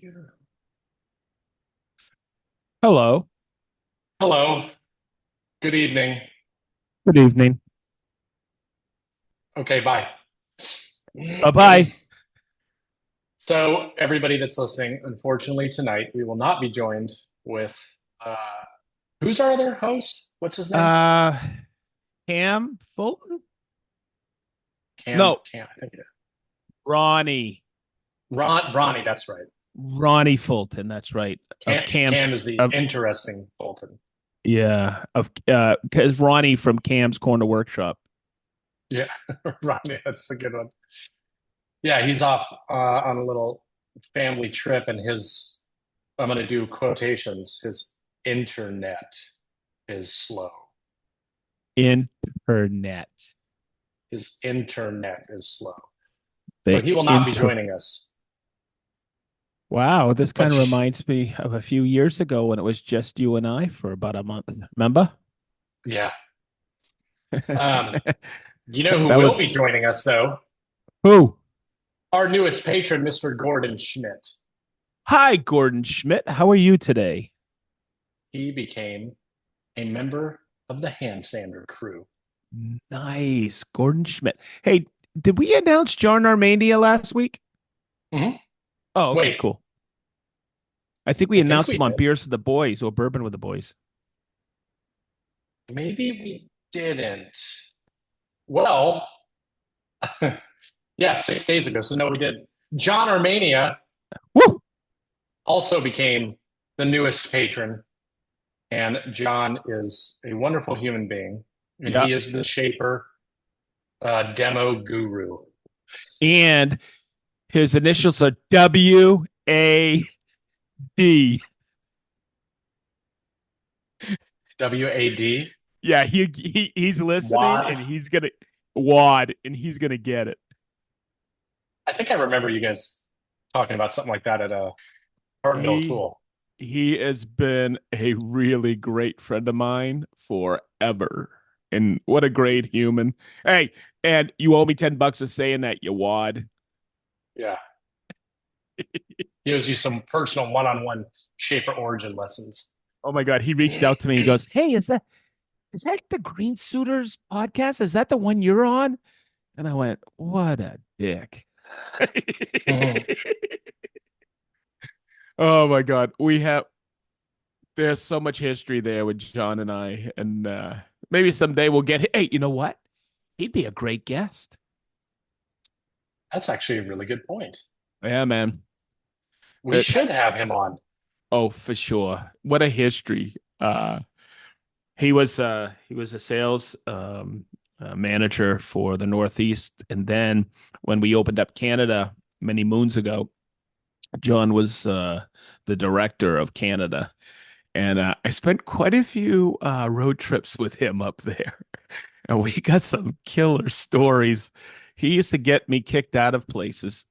Computer. Hello. Hello. Good evening. Good evening. Okay, bye. Bye-bye. So, everybody that's listening, unfortunately, tonight we will not be joined with uh, who's our other host? What's his name? Uh, Cam Fulton? Cam. No, Cam. I think it is. Ronnie. Ronnie. That's right. Ronnie Fulton. That's right. Of Cam is Cam's the of interesting Bolton. yeah, of because Ronnie from Cam's Corner Workshop. Yeah, Ronnie. That's a good one. Yeah, he's off on a little family trip, and his I'm going to do quotations. His internet is slow. Internet. His internet is slow. So The he will not be inter joining us. Wow, this kind But of reminds me of a few years ago when it was just you and I for about a month. Remember? yeah, um, you know who That will was be joining us though? who? Our newest patron, Mr. Gordon Schmidt. Hi, Gordon Schmidt. How are you today? He became a member of the hand sander crew. Nice, Gordon Schmidt. Hey, did we announce John Armania last week? Mhm. Oh, okay, Wait, cool. I think we I think announced we him on did. Beers with the Boys or Bourbon with the Boys. Maybe we didn't. Well, yeah, 6 days ago. So no, we did. John Armenia Woo! also became the newest patron, and John is a wonderful human being, and Yeah. he is the shaper demo guru. And his initials are WAD. WAD. Yeah, he's listening WAD. and he's gonna wad and he's gonna get it. I think I remember you guys talking about something like that at a Hartville He Tool. he has been a really great friend of mine forever. And what a great human. Hey, and you owe me $10 for saying that, you wad. Yeah. He gives you some personal one-on-one shaper origin lessons. Oh my God. He reached out to me. He goes, Hey, is that the Green Suitors podcast? Is that the one you're on? And I went, What a dick. Oh my God. There's so much history there with John and I. And maybe someday we'll get, hey, you know what? He'd be a great guest. That's actually a really good point. Yeah, man. We It, should have him on. oh, for sure. What a history. He was a sales manager for the Northeast, and then when we opened up Canada many moons ago, John was the director of Canada, and I spent quite a few road trips with him up there, and we got some killer stories. He used to get me kicked out of places,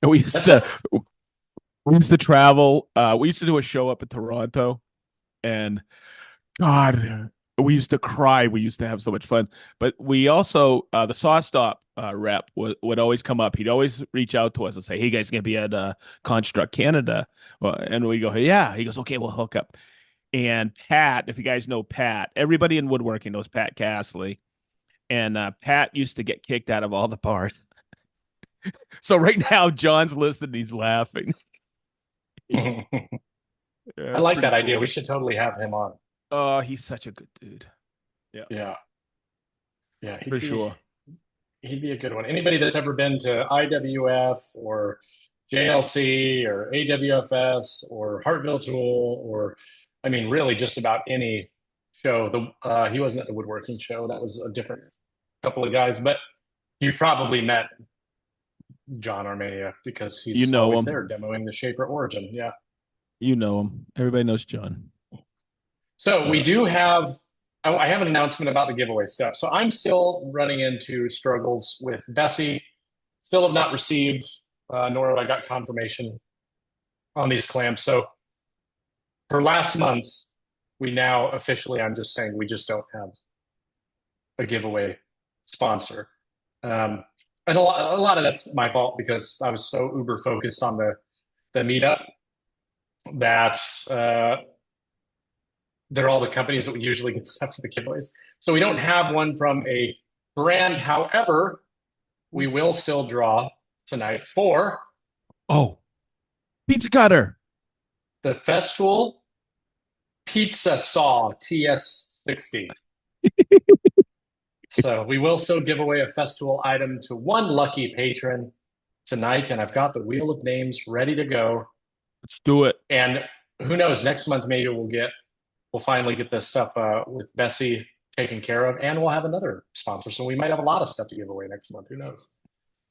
and That's a we used to travel. We used to do a show up in Toronto, and God, we used to cry. We used to have so much fun. But we also, the Saw Stop rep would always come up. He'd always reach out to us and say, Hey, guys, gonna be at Construct Canada. Well, and we go, Yeah. He goes, Okay, we'll hook up. And Pat, if you guys know Pat, everybody in woodworking knows Pat Castley. And Pat used to get kicked out of all the bars. So right now, John's listening. He's laughing. I Yeah, it's like pretty that idea. We cool. should totally have him on. Oh, he's such a good dude. Yeah, Yeah. Yeah, for sure. he'd be a good one. Anybody that's ever been to IWF or JLC or AWFS or Hartville Tool or I mean really just about any show. He wasn't at the woodworking show. That was a different couple of guys, but you've probably met John Armenia because You he's know always him. there demoing the Shaper Origin. Yeah. You know him. Everybody knows John. So we Uh, do have. I have an announcement about the giveaway stuff. So I'm still running into struggles with Bessie. Still have not received, nor have I got confirmation on these clamps. So for last month, we now officially, I'm just saying, we just don't have a giveaway sponsor. Um, And a lot of that's my fault because I was so uber focused on the meetup that uh, they're all the companies that we usually get stuff for the giveaways. So we don't have one from a brand. However, we will still draw tonight for Oh, pizza cutter. the Festool Pizza Saw TS60. So we will still give away a Festool item to one lucky patron tonight, and I've got the wheel of names ready to go. Let's do it. And who knows, next month maybe we'll finally get this stuff with Bessie taken care of, and we'll have another sponsor. So we might have a lot of stuff to give away next month. Who knows?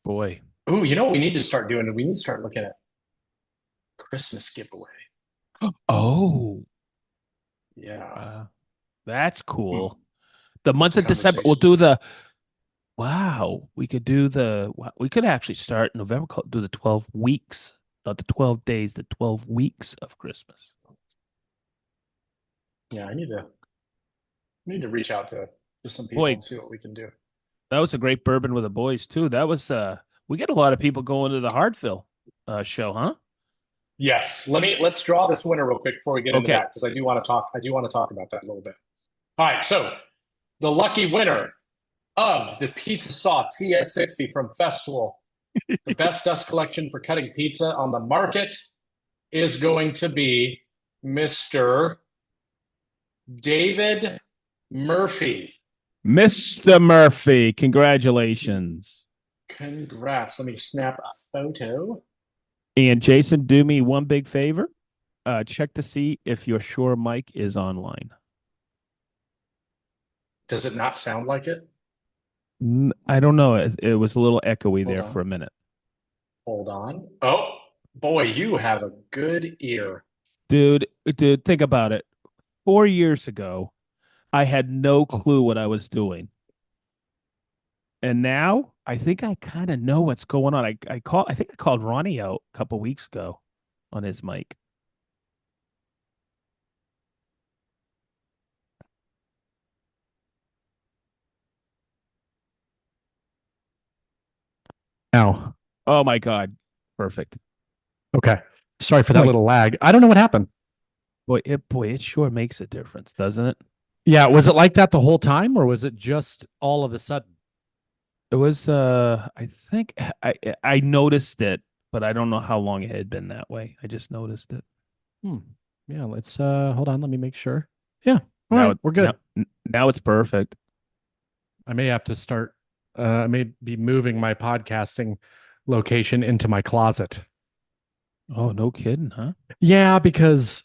Boy. Ooh, you know what we need to start doing? We need to start looking at Christmas giveaway. Oh, Yeah. that's Hmm. cool. The month It's a of December, we'll conversation. do the wow. We could actually start November, do the 12 weeks, not the 12 days, the 12 weeks of Christmas. Yeah, I need to reach out to some people Boy, and see what we can do. that was a great bourbon with the boys too. That was we get a lot of people going to the Hartville show, huh? Yes. Let's draw this winner real quick before we get into Okay. that because I do want to talk about that a little bit. All right, so the lucky winner of the Pizza Saw TS60 from Festool, the best dust collection for cutting pizza on the market, is going to be Mr. David Murphy. Mr. Murphy, congratulations. Congrats. Let me snap a photo. And Jason, do me one big favor. Check to see if your Shure mic is online. Does it not sound like it? I don't know. It was a little echoey Hold there for on. a minute. Hold on. Oh, boy, you have a good ear. Dude, think about it. 4 years ago, I had no clue what I was doing. And now I think I kind of know what's going on. I think I called Ronnie out a couple weeks ago on his mic. Now, Oh my God. Perfect. okay. Sorry for Oh that my little lag. I don't know what happened. boy, it sure makes a difference, doesn't it? Yeah, was it like that the whole time, or was it just all of a sudden? It was I think I noticed it, but I don't know how long it had been that way. I just noticed it. Hmm. Yeah, let's hold on, let me make sure. Yeah. All Now right, it we're now good. now it's perfect. I may have to start I may be moving my podcasting location into my closet. Oh, no kidding, huh? Yeah, because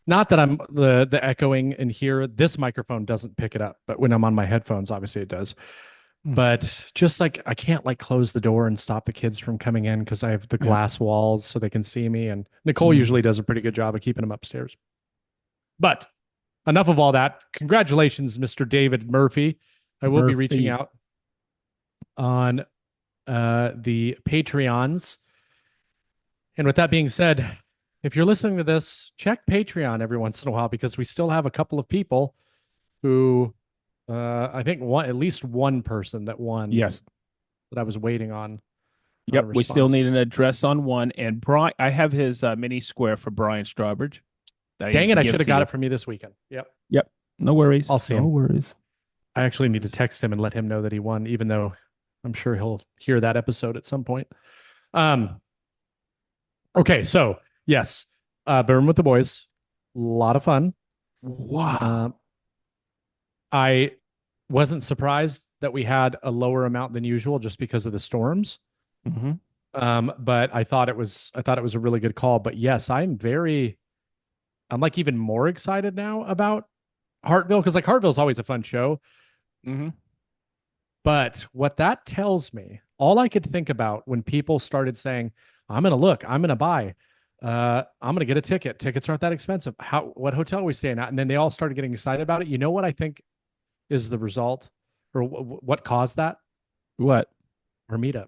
not that I'm the echoing in here, this microphone doesn't pick it up, but when I'm on my headphones, obviously it does. But just like I can't like close the door and stop the kids from coming in because I have the Yeah. glass walls so they can see me. And Nicole Mm. usually does a pretty good job of keeping them upstairs. But enough of all that. Congratulations, Mr. David Murphy. I will be reaching Murphy. out on the Patreons. And with that being said, if you're listening to this, check Patreon every once in a while because we still have a couple of people who I think at least one person that won Yes. that I was waiting on a Yep. We still response. need an address on one. And Brian, I have his mini square for Brian Strawbridge that I Dang need it, to I give should have to got you. it from you this weekend. Yep. Yep. No I'll worries. see No him. worries. I actually No need to worries. text him and let him know that he won, even though I'm sure he'll hear that episode at some point. Um, okay, so yes, Burn with the Boys. A lot of fun. Wow. Um, I wasn't surprised that we had a lower amount than usual just because of the storms. Hmm. But I thought it was a really good call. But yes, I'm like even more excited now about Hartville because like Hartville's always a fun show. Hmm. But what that tells me, all I could think about when people started saying, I'm going to look, I'm going to buy, I'm going to get a ticket. Tickets aren't that expensive. What hotel are we staying at? And then they all started getting excited about it. You know what I think is the result or what caused that? What? Our meetup.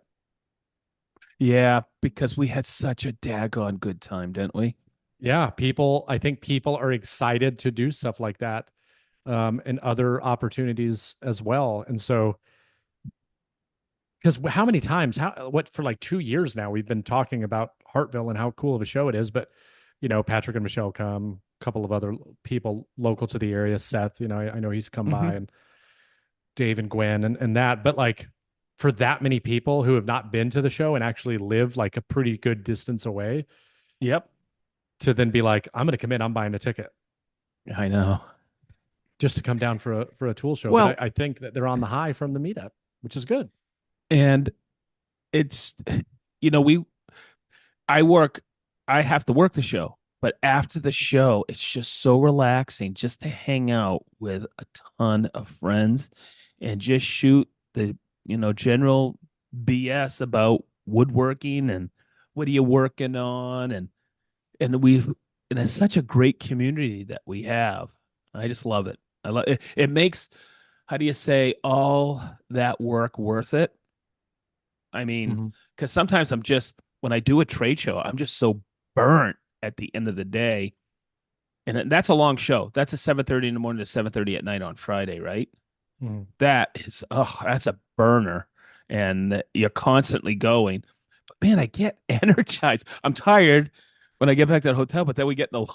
Yeah, because we had such a daggone good time, didn't we? Yeah. I think people are excited to do stuff like that and other opportunities as well. And so because how many times, what for like 2 years now, we've been talking about Hartville and how cool of a show it is. But, Patrick and Michelle come, a couple of other people local to the area, Seth, I know he's come by, Hmm. and Dave and Gwen and that. But like for that many people who have not been to the show and actually live like a pretty good distance away Yep. to then be like, I'm going to commit, I'm buying a ticket I know. just to come down for a tool show. But Well, I think that they're on the high from the meetup, which is good. and it's, you know, we, I work, I have to work the show, but after the show, it's just so relaxing just to hang out with a ton of friends and just shoot the, general BS about woodworking and what are you working on, and it's such a great community that we have. I just love it. I love it. It makes, how do you say, all that work worth it? I mean, Mm-hmm. because sometimes when I do a trade show, I'm just so burnt at the end of the day. And that's a long show. That's a 7:30 in the morning to 7:30 at night on Friday, right? Mm-hmm. That's a burner. And you're constantly going. But man, I get energized. I'm tired when I get back to the hotel, but then we get in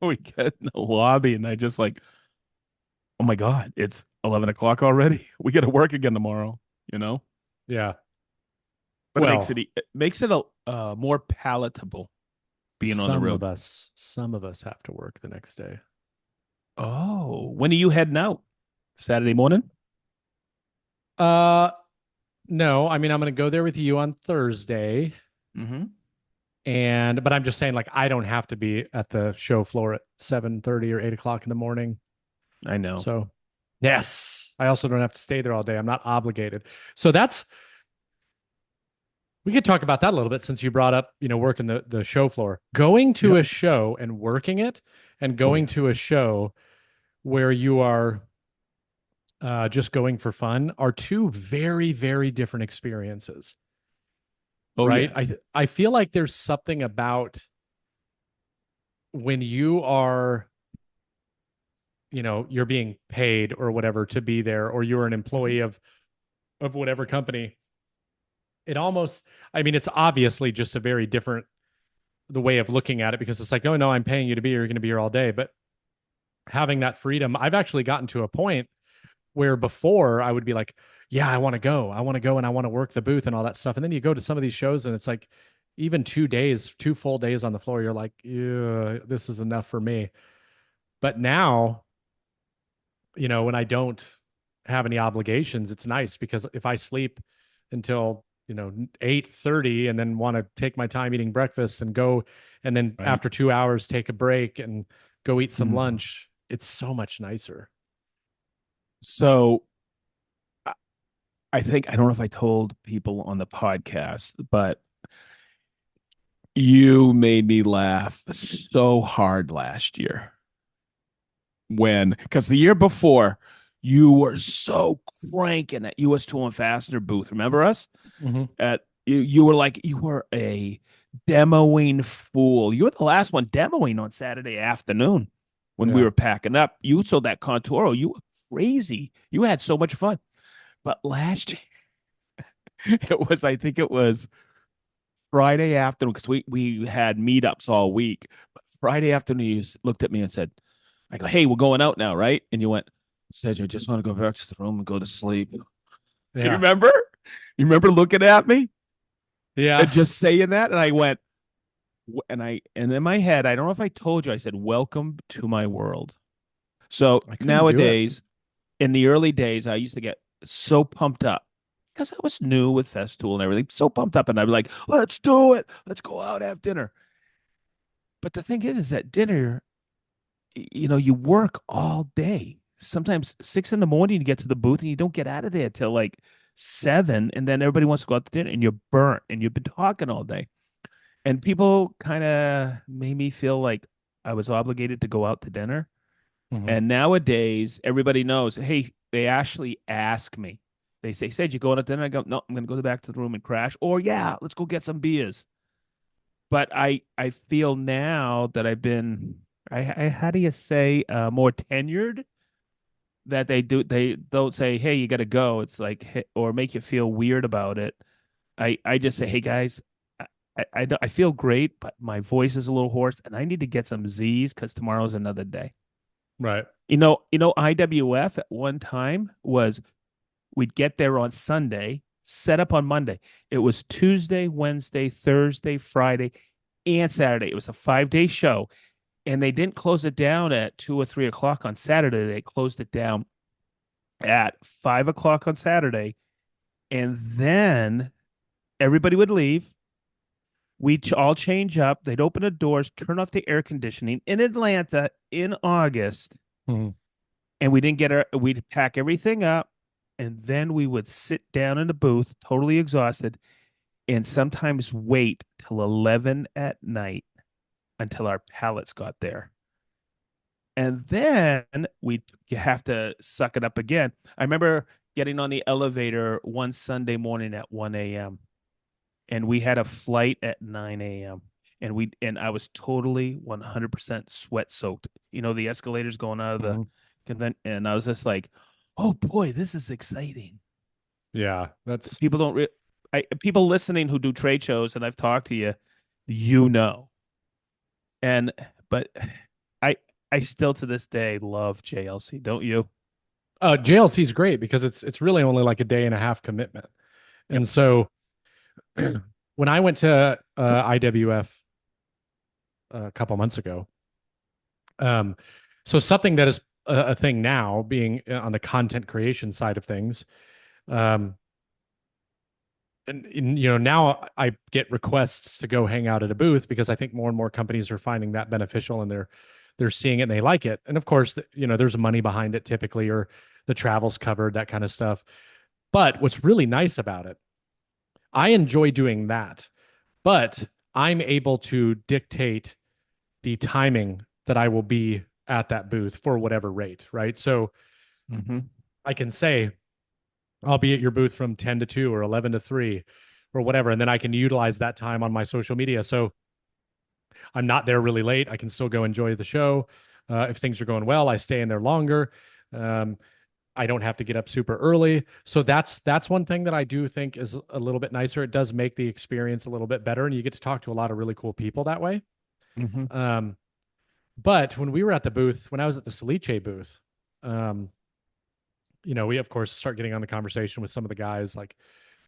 the lobby and I just like, oh my God, it's 11 o'clock already. We got to work again tomorrow, you know? Yeah. But Well, it makes it a more palatable being on the road. some of us have to work the next day. Oh, when are you heading out? Saturday morning? Uh, no, I mean, I'm going to go there with you on Thursday. Mm-hmm. But I'm just saying, like, I don't have to be at the show floor at 7:30 or 8 o'clock in the morning. I know. So, yes, I also don't have to stay there all day. I'm not obligated. So we could talk about that a little bit since you brought up, working the show floor. Going to Yep. a show and working it, and Oh going yeah. to a show where you are just going for fun are two very, very different experiences, Oh right? yeah. I feel like there's something about when you are, you're being paid or whatever to be there, or you're an Mhm. employee of whatever company. It almost, I mean, it's obviously just a very different the way of looking at it, because it's like, oh no, I'm paying you to be here, you're going to be here all day. But having that freedom, I've actually gotten to a point where before I would be like, yeah, I want to go and I want to work the booth and all that stuff. And then you go to some of these shows and it's like, even 2 days, 2 full days on the floor, you're like, yeah, this is enough for me. But now, when I don't have any obligations, it's nice because if I sleep until 8:30 and then want to take my time eating breakfast and go, and then Right. after 2 hours take a break and go eat some Mhm. lunch, it's so much nicer. So I I don't know if I told people on the podcast, but you made me laugh so hard last year because the year before you were so cranking at US Tool and Fastener booth. Remember us? Mm-hmm. You were like you were a demoing fool. You were the last one demoing on Saturday afternoon when we Yeah. were packing up. You sold that Contoro. You were crazy. You had so much fun. But last year, I think it was Friday afternoon because we had meetups all week. But Friday afternoon, you looked at me and said, "I go, hey, we're going out now, right?" And you went, "Sedge, I just want to go back to the room and go to sleep." You Yeah. remember? You remember looking at me and Yeah. just saying that? And I went, and in my head, I don't know if I told you, I said, "Welcome to my world." So I couldn't do it. nowadays, in the early days, I used to get so pumped up because I was new with Festool and everything, so pumped up, and I'd be like, "Let's do it. Let's go out, have dinner." But the thing is at dinner, you work all day. Sometimes 6 in the morning, you get to the booth and you don't get out of there till like 7, and then everybody wants to go out to dinner, and you're burnt, and you've been talking all day. And people kind of made me feel like I was obligated to go out to dinner. Mm-hmm. And nowadays, everybody knows, hey, they actually ask me. They say, Said you going out to dinner? I go, no, I'm going to go back to the room and crash. Or, yeah, let's go get some beers. But I feel now that I've been, how do you say, more tenured? that they don't say, "Hey, you got to go." It's like, hey, or make you feel weird about it. I just say, "Hey guys, I feel great, but my voice is a little hoarse, and I need to get some Z's because tomorrow's another day." Right. IWF at one time was we'd get there on Sunday, set up on Monday. It was Tuesday, Wednesday, Thursday, Friday, and Saturday. It was a 5-day show, and they didn't close it down at 2 or 3 o'clock on Saturday. They closed it down at 5 o'clock on Saturday, and then everybody would leave. We'd all change up. They'd open the doors, turn off the air conditioning in Atlanta in August, Mhm. and we'd pack everything up, and then we would sit down in the booth, totally exhausted, and sometimes wait till 11 at night until our pallets got there. And then we'd have to suck it up again. I remember getting on the elevator one Sunday morning at 1 a.m. and we had a flight at 9 a.m. And I was totally 100% sweat soaked. The escalators going out of the Mhm. convent, and I was just like, "Oh boy, this is exciting." Yeah, that's People don't people listening who do trade shows, and I've talked to you, you know. And but I I still to this day love JLC, don't you? JLC is great because it's really only like a day and a half commitment. Yep. And so when I went to IWF a couple months ago, um, so something that is a thing now, being on the content creation side of things, um, and now I get requests to go hang out at a booth because I think more and more companies are finding that beneficial and they're seeing it and they like it. And of course, there's money behind it typically, or the travel's covered, that kind of stuff. But what's really nice about it, I enjoy doing that, but I'm able to dictate the timing that I will be at that booth for whatever rate, right? So Mm-hmm. I can say, I'll be at your booth from 10 to 2 or 11 to 3 or whatever. And then I can utilize that time on my social media. So I'm not there really late. I can still go enjoy the show. If things are going well, I stay in there longer. Um, I don't have to get up super early. So that's one thing that I do think is a little bit nicer. It does make the experience a little bit better, and you get to talk to a lot of really cool people that way. Mm-hmm. Um, but when we were at the booth, when I was at the Celiche booth, um, we of course start getting on the conversation with some of the guys. Like,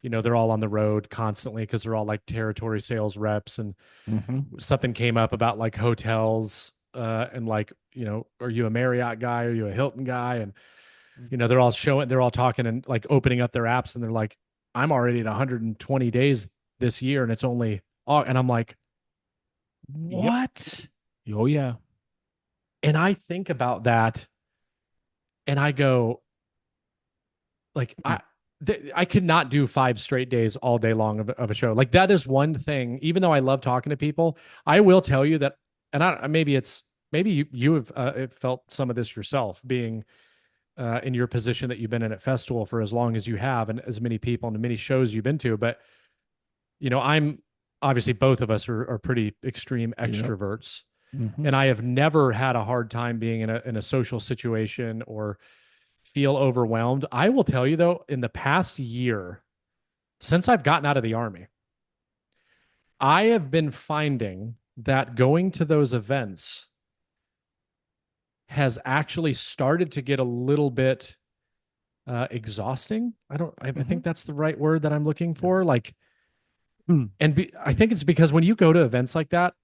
they're all on the road constantly because they're all like territory sales reps, and Mm-hmm. something came up about like hotels, and like, are you a Marriott guy? Are you a Hilton guy? And they're all talking and like opening up their apps, and they're like, I'm already at 120 days this year, and it's only, and I'm like, Yep. what? Oh yeah. And I think about that, and I go, like, I could not do 5 straight days all day long of a show. Like, that is one thing. Even though I love talking to people, I will tell you that, and maybe you have felt some of this yourself, being in your position that you've been in at Festival for as long as you have, and as many people and many shows you've been to. But I'm obviously, both of us are pretty extreme Yep. extroverts, Mm-hmm. and I have never had a hard time being in a social situation or feel overwhelmed. I will tell you though, in the past year, since I've gotten out of the army, I have been finding that going to those events has actually started to get a little bit exhausting. I Mm-hmm. think that's the right word that I'm looking for. Like, Mm. I think it's because when you go to events like that,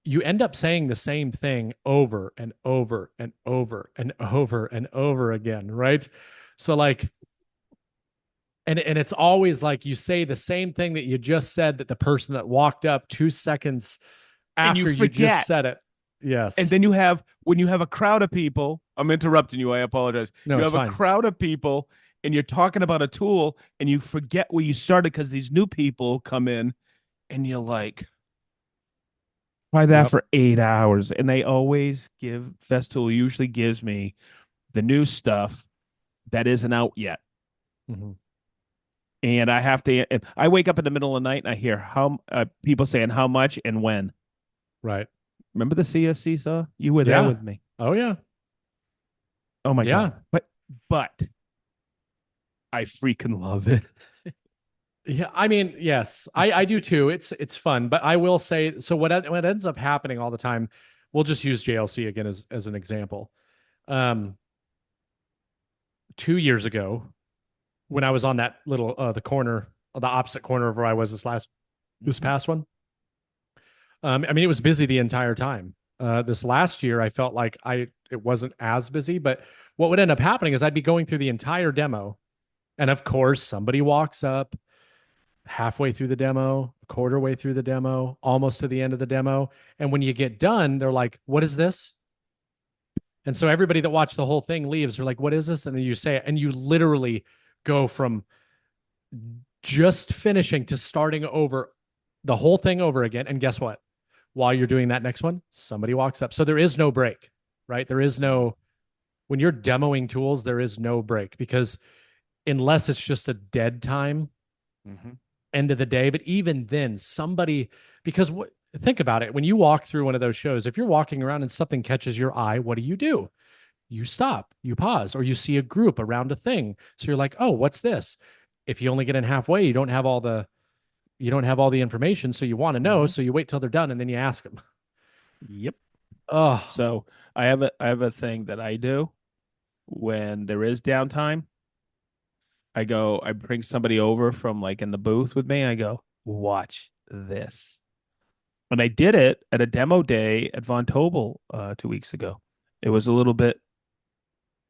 you end up saying the same thing over and over and over and over and over again, right? So like, and it's always like you say the same thing that you just said, that the person that walked up 2 seconds And you after you just forget. said it. And Yes. then when you have a crowd of people, I'm interrupting you, I apologize. No, You it's have a fine. crowd of people and you're talking about a tool and you forget where you started because these new people come in and you're like, try that Yep. for 8 hours. And they always Festool usually gives me the new stuff that isn't out yet. Mm-hmm. And and I wake up in the middle of the night and I hear how people saying how much and when. Right. Remember the CSC saw? You were there Yeah. with me. Oh yeah. Oh my Yeah. God. But I freaking love it. Yeah, I mean, yes, I do too. It's fun, but I will say, so what ends up happening all the time, we'll just use JLC again as an example. Um, 2 years ago, when I was on that little the opposite corner of where I was this Mhm. past one, I mean, it was busy the entire time. This last year, I felt like it wasn't as busy, but what would end up happening is I'd be going through the entire demo, and of course, somebody walks up halfway through the demo, a quarter way through the demo, almost to the end of the demo. And when you get done, they're like, "What is this?" And so everybody that watched the whole thing leaves. They're like, "What is this?" And then you say it, and you literally go from just finishing to starting over the whole thing over again. And guess what? While you're doing that next one, somebody walks up. So there is no break, right? There is no, when you're demoing tools, there is no break because unless it's just a dead time, Mhm. end of the day. But even then, somebody, because think about it, when you walk through one of those shows, if you're walking around and something catches your eye, what do? You stop, you pause, or you see a group around a thing. So you're like, oh, what's this? If you only get in halfway, you don't have all the information. So you want to know. Mhm. So you wait till they're done and then you ask them. Yep. Oh, So I have a thing that I do when there is downtime. I bring somebody over from like in the booth with me. I go, watch this. And I did it at a demo day at Von Tobel 2 weeks ago. It was a little bit,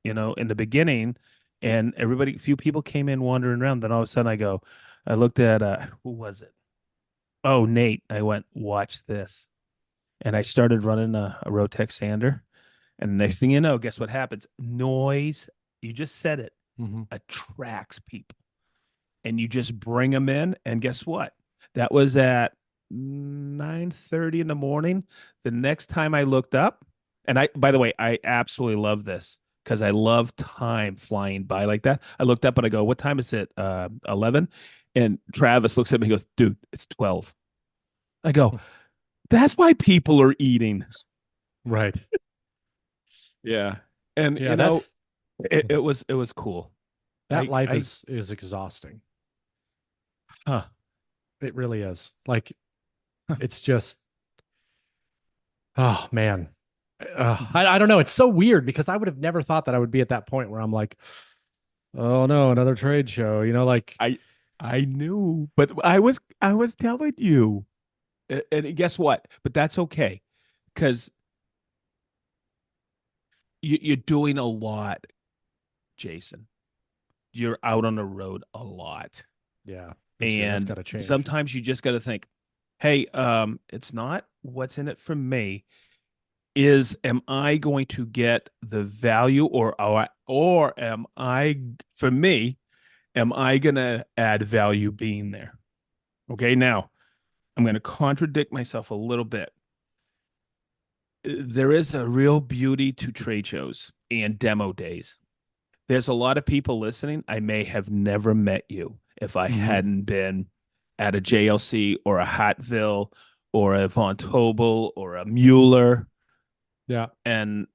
in the beginning, and a few people came in wandering around. Then all of a sudden I looked at who was it? Oh, Nate. I went, watch this. And I started running a Rotex sander. And the next thing you know, guess what happens? Noise, you just said it, mhm. attracts people. And you just bring them in. And guess what? That was at 9:30 in the morning. The next time I looked up, and by the way, I absolutely love this because I love time flying by like that. I looked up and I go, what time is it? 11. And Travis looks at me and goes, dude, it's 12. I go, that's why people are eating. Right. Yeah. And Yeah. That, it was cool. that life I is exhausting. huh. It really is. Like, it's just, oh man. I don't know. It's so weird because I would have never thought that I would be at that point where I'm like, oh no, another trade show. Like, I I knew, but I was telling you. And guess what? But that's okay because you're doing a lot, Jason. You're out on the road a lot. yeah, that's And got to change. sometimes you just got to think, hey, it's not what's in it for me. Am I going to get the value or am I, for me, am I going to add value being there? Okay, now I'm going to contradict myself a little bit. There is a real beauty to trade shows and demo days. There's a lot of people listening. I may have never met you if I Hmm. hadn't been at a JLC or a Hatville or a Von Tobel or a Mueller. Yeah. And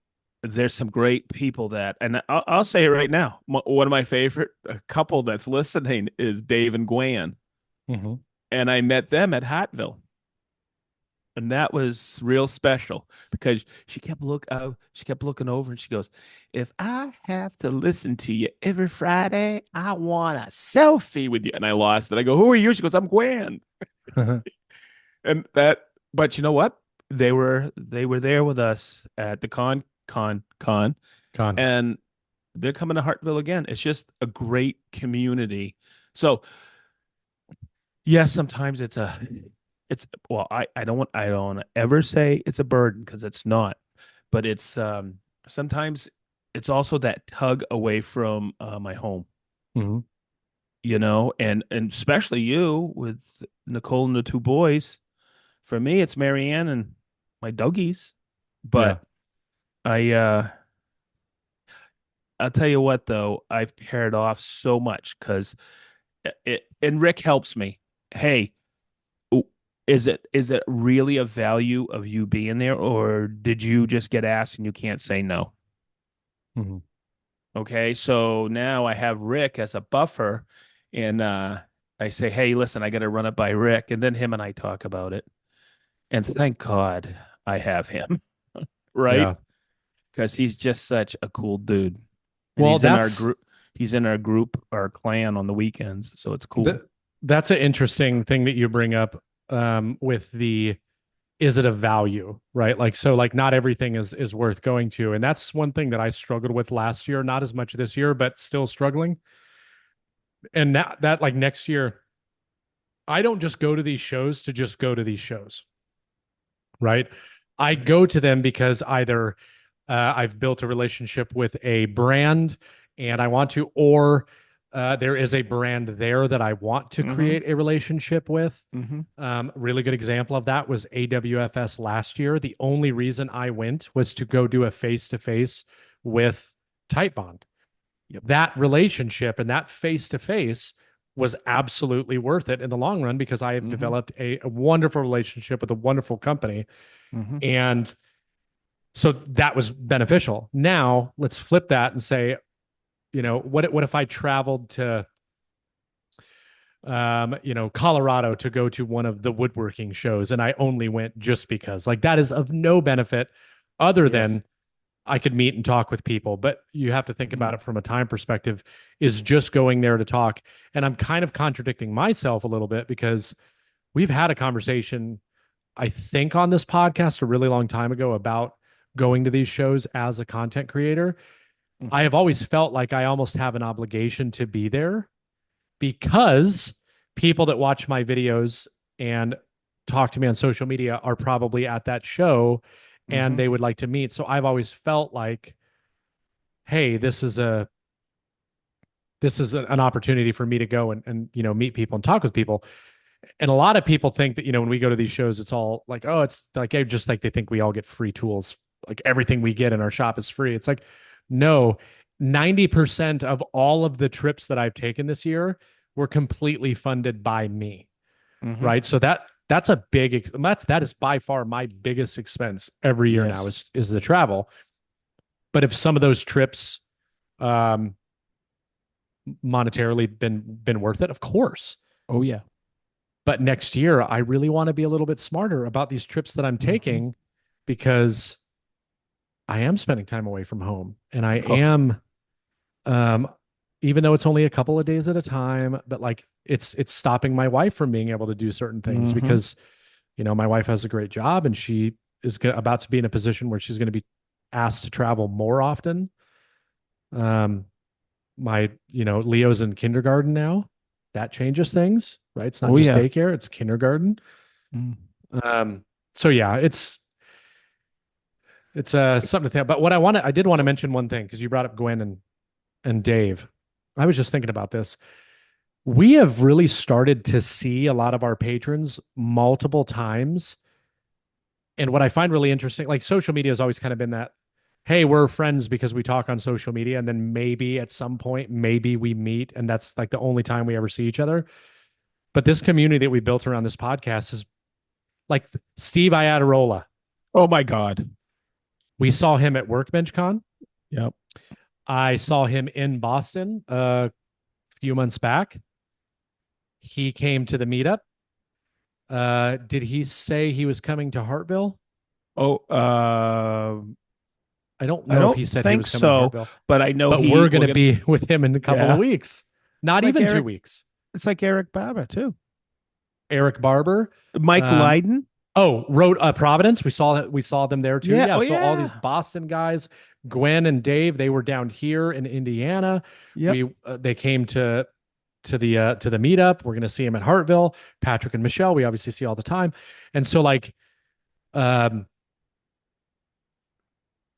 there's some great people and I'll say it right now. One of my favorite couple that's listening is Dave and Gwen. Hmm. And I met them at Hatville. And that was real special because she kept looking over and she goes, if I have to listen to you every Friday, I want a selfie with you. And I lost it. I go, who are you? She goes, I'm Gwen. And but you know what? They were there with us at the con, Con. and they're coming to Hartville again. It's just a great community. So yes, sometimes it's well, I don't want to ever say it's a burden because it's not, but it's sometimes it's also that tug away from my home, Hmm. and especially you with Nicole and the two boys. For me, it's Marianne and my doggies. Yeah. But I I'll tell you what though, I've paired off so much because and Rick helps me. Hey, is it really a value of you being there, or did you just get asked and you can't say no? Hmm. Okay, so now I have Rick as a buffer, and I say, "Hey, listen, I got to run it by Rick," and then him and I talk about it. And thank God I have him, right? Yeah. Because he's just such a cool dude, and Well, he's in our that's group. He's in our group, our clan on the weekends, so it's cool. that's an interesting thing that you bring up with the is it a value, right? Like so like not everything is worth going to. And that's one thing that I struggled with last year, not as much this year, but still struggling. And that like next year, I don't just go to these shows to just go to these shows, right? I go to them because either I've built a relationship with a brand and I want to, or there is a brand there that I want to create a relationship with. Really good example of that was AWFS last year. The only reason I went was to go do a face to face with Type Bond. Yep. That relationship and that face to face was absolutely worth it in the long run because I have developed a wonderful relationship with a wonderful company. And so that was beneficial. Now let's flip that and say, what if I traveled to Colorado to go to one of the woodworking shows and I only went just because like that is of no benefit other than I could meet and talk with people. But you have to think about it from a time perspective, is just going there to talk. And I'm kind of contradicting myself a little bit because we've had a conversation, I think, on this podcast a really long time ago about going to these shows as a content creator. I have always felt like I almost have an obligation to be there because people that watch my videos and talk to me on social media are probably at that show and they would like to meet. So I've always felt like, hey, this is an opportunity for me to go and meet people and talk with people. And a lot of people think that, when we go to these shows, it's all like, oh, it's like, just like they think we all get free tools. Like everything we get in our shop is free. It's like, no, 90% of all of the trips that I've taken this year were completely funded by me. Right. So that's a big, that is by far my biggest expense every year now is the travel. But if some of those trips, monetarily been worth it, of course. Oh yeah. But next year, I really want to be a little bit smarter about these trips that I'm taking because I am spending time away from home and I am, even though it's only a couple of days at a time, but like it's stopping my wife from being able to do certain things because, my wife has a great job and she is about to be in a position where she's going to be asked to travel more often. Leo's in kindergarten now. That changes things, right? It's not just daycare, it's kindergarten. So yeah, it's something to think about. But I did want to mention one thing because you brought up Gwen and Dave. I was just thinking about this. We have really started to see a lot of our patrons multiple times. And what I find really interesting, like social media has always kind of been that, hey, we're friends because we talk on social media. And then maybe at some point, maybe we meet. And that's like the only time we ever see each other. But this community that we built around this podcast is like Steve Iadarola. Oh my God. We saw him at Workbench Con. Yep. I saw him in Boston a few months back. He came to the meetup. Did he say he was coming to Hartville? Oh, I don't know if he said he was coming to Hartville, but I know we're going to be with him in a couple of weeks. Not even 2 weeks. It's like Eric Barber too. Eric Barber, Mike Lydon. Oh, Providence. We saw them there too. Yeah. All these Boston guys, Gwen and Dave, they were down here in Indiana. Yep. They came to the meetup. We're going to see him at Hartville. Patrick and Michelle, we obviously see all the time. And so like,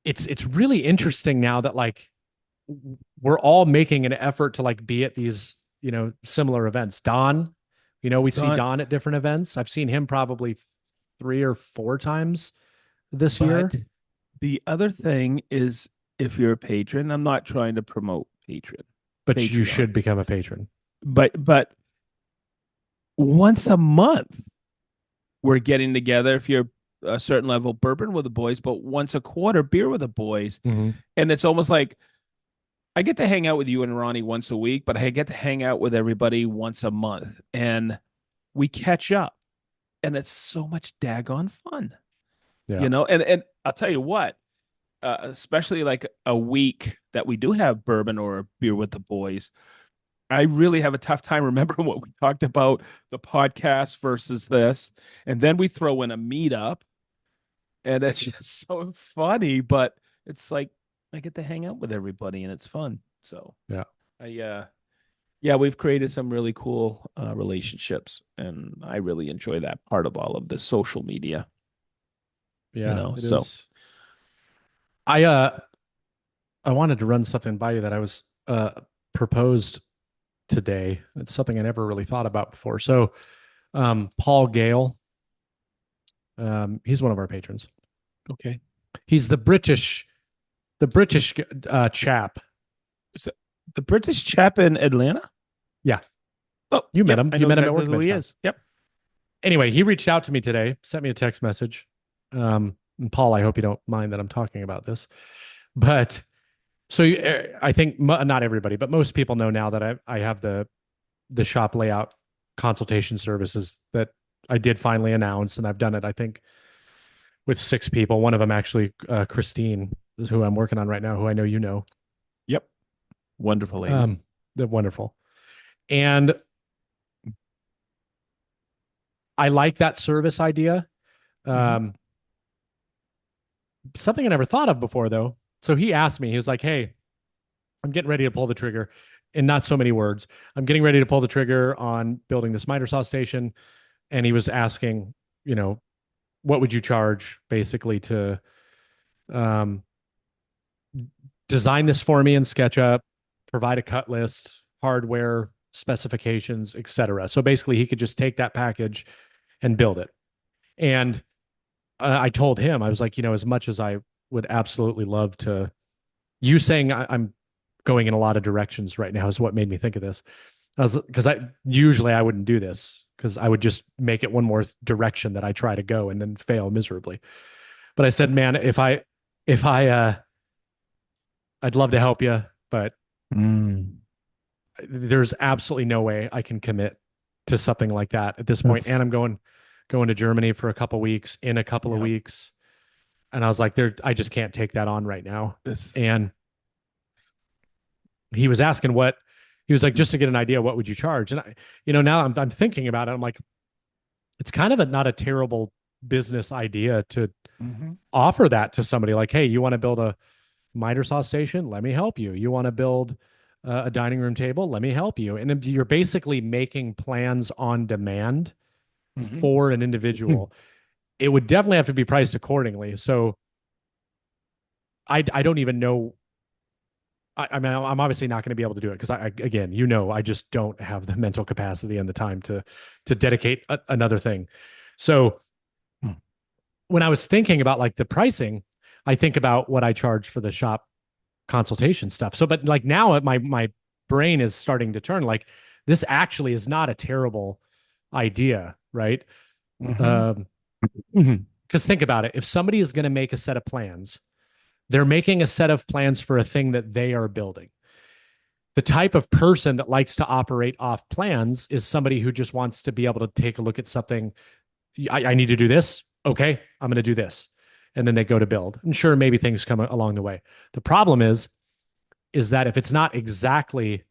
it's really interesting now that like we're all making an effort to like be at these, similar events. Don, see Don at different events. I've seen him probably 3 or 4 times this year. The other thing is, if you're a patron, I'm not trying to promote patron, but you should become a patron. But once a month, we're getting together. If you're a certain level, bourbon with the boys, but once a quarter, beer with the boys. And it's almost like I get to hang out with you and Ronnie once a week, but I get to hang out with everybody once a month, and we catch up, and it's so much daggone fun, Yeah. And I'll tell you what, especially like a week that we do have bourbon or a beer with the boys, I really have a tough time remembering what we talked about the podcast versus this, and then we throw in a meetup, and it's just so funny. But it's like I get to hang out with everybody, and it's fun. So Yeah. yeah, we've created some really cool Mm-hmm. relationships, and I really enjoy that part of all of the social media. Yeah, it So is. I wanted to run something by you that I was proposed today. It's something I never really thought about before. So, Paul Gale, he's one of our patrons. okay, He's the British chap. is it the British chap in Atlanta? Yeah, Oh, you met yep, him. I You know met him at exactly who Workbench he Con. is. Yep. Anyway, he reached out to me today, sent me a text message. And Paul, I hope you don't mind that I'm talking about this, but so I think not everybody, but most people know now that I have the shop layout consultation services that I did finally announce, and I've done it, I think, with 6 people. One of them actually, Christine, is who I'm working on right now, who I know you know. Yep. Wonderful lady. They're wonderful, and I like that service idea. Mhm. Um, Something I never thought of before, though. So he asked me, he was like, "Hey, I'm getting ready to pull the trigger." In not so many words, I'm getting ready to pull the trigger on building this miter saw station, and he was asking, you know, what would you charge basically to um, design this for me in SketchUp, provide a cut list, hardware specifications, etc. So basically, he could just take that package and build it. And I told him, I was like, as much as I would absolutely love to, you saying I'm going in a lot of directions right now is what made me think of this. Because I usually I wouldn't do this because I would just make it one more direction that I try to go and then fail miserably. But I said, man, if I I'd love to help you, but there's absolutely no way I can commit to something like that at this point. And I'm going to Germany for a couple weeks in a couple of Yeah. weeks. And I was like, I just can't take that on right now. This. And he was asking he was like, just to get an idea, what would you charge? And now I'm thinking about it. I'm like, it's kind of not a terrible business idea to Mhm. offer that to somebody like, hey, you want to build a miter saw station? Let me help you. You want to build a dining room table? Let me help you. And then you're basically making plans on demand Mhm. for an individual. It would definitely have to be priced accordingly. So I don't even know. I mean, I'm obviously not going to be able to do it because again, I just don't have the mental capacity and the time to dedicate another thing. So Hmm. when I was thinking about like the pricing, I think about what I charge for the shop consultation stuff. So, but like now my brain is starting to turn like this actually is not a terrible idea, right? Mhm. Um, because think about it. If somebody is going to make a set of plans, they're making a set of plans for a thing that they are building. The type of person that likes to operate off plans is somebody who just wants to be able to take a look at something. I need to do this. Okay, I'm going to do this. And then they go to build. And sure, maybe things come along the way. The problem is that if it's not exactly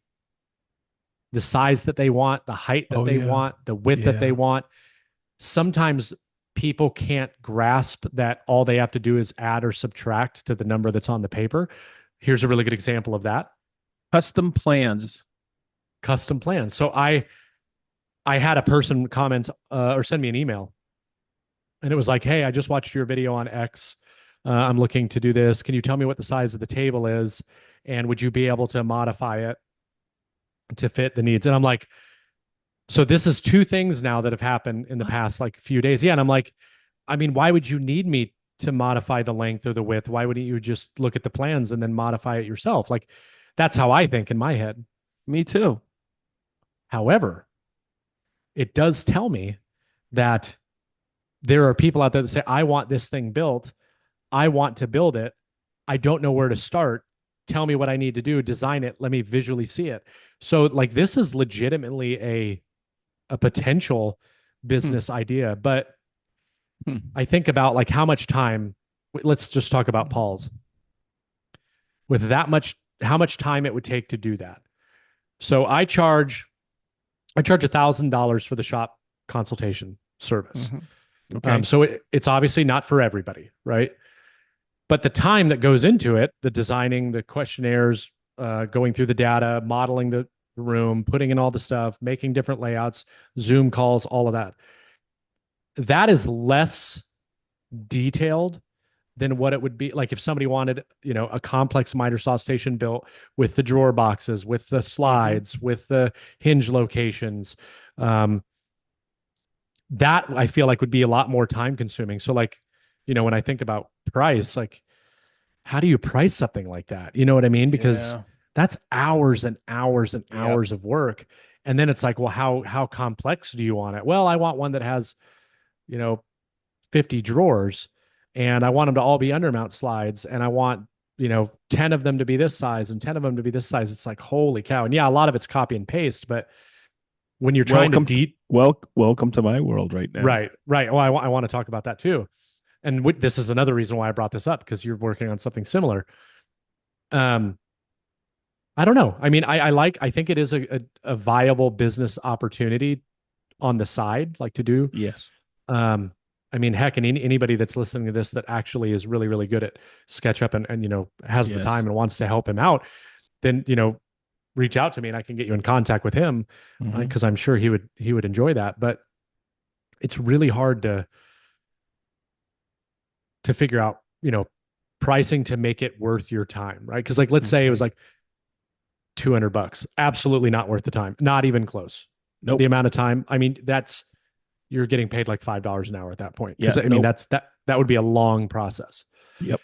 the size that they want, the height that Oh they yeah. want, the width that they Yeah. want, sometimes people can't grasp that all they have to do is add or subtract to the number that's on the paper. Here's a really good example of that. Custom plans. Custom plans. So I had a person comment or send me an email, and it was like, "Hey, I just watched your video on X. I'm looking to do this. Can you tell me what the size of the table is, and would you be able to modify it to fit the needs?" And I'm like, "So this is two things now that have happened in the What? past like few days." Yeah, and I'm like, "I mean, why would you need me to modify the length or the width? Why wouldn't you just look at the plans and then modify it yourself?" Like that's how I think in my head. Me too. However, it does tell me that there are people out there that say, I want this thing built. I want to build it. I don't know where to start. tell me what I need to do, design it, let me visually see it. So like this is legitimately a potential business idea, but I think about like how much time, let's just talk about Paul's. With that much, how much time it would take to do that. So I charge $1,000 for the shop consultation service. Okay. So it's obviously not for everybody, right? But the time that goes into it, the designing, the questionnaires, going through the data, modeling the room, putting in all the stuff, making different layouts, Zoom calls, all of that. That is less detailed than what it would be like if somebody wanted, a complex miter saw station built with the drawer boxes, with the slides, with the hinge locations. That I feel like would be a lot more time consuming. So like, when I think about price, like how do you price something like that? You know what I mean? Because that's hours and hours and hours of work. And then it's like, well, how complex do you want it? Well, I want one that has, 50 drawers, and I want them to all be undermount slides, and I want 10 of them to be this size and 10 of them to be this size. It's like, holy cow. And yeah, a lot of it's copy and paste, but when you're trying welcome to my world right now. Right. Well, I want to talk about that too. And this is another reason why I brought this up, because you're working on something similar. I don't know. I mean, I think it is a viable business opportunity on the side, like to do. Yes. I mean, heck, and anybody that's listening to this that actually is really, really good at SketchUp and has the time and wants to help him out, then reach out to me and I can get you in contact with him, because I'm sure he would enjoy that. But it's really hard to figure out pricing to make it worth your time, right? Because like let's say it was like $200, absolutely not worth the time, not even close. Nope. The amount of time, I mean, you're getting paid like $5 an hour at that point. Because mean, that would be a long process. Yep.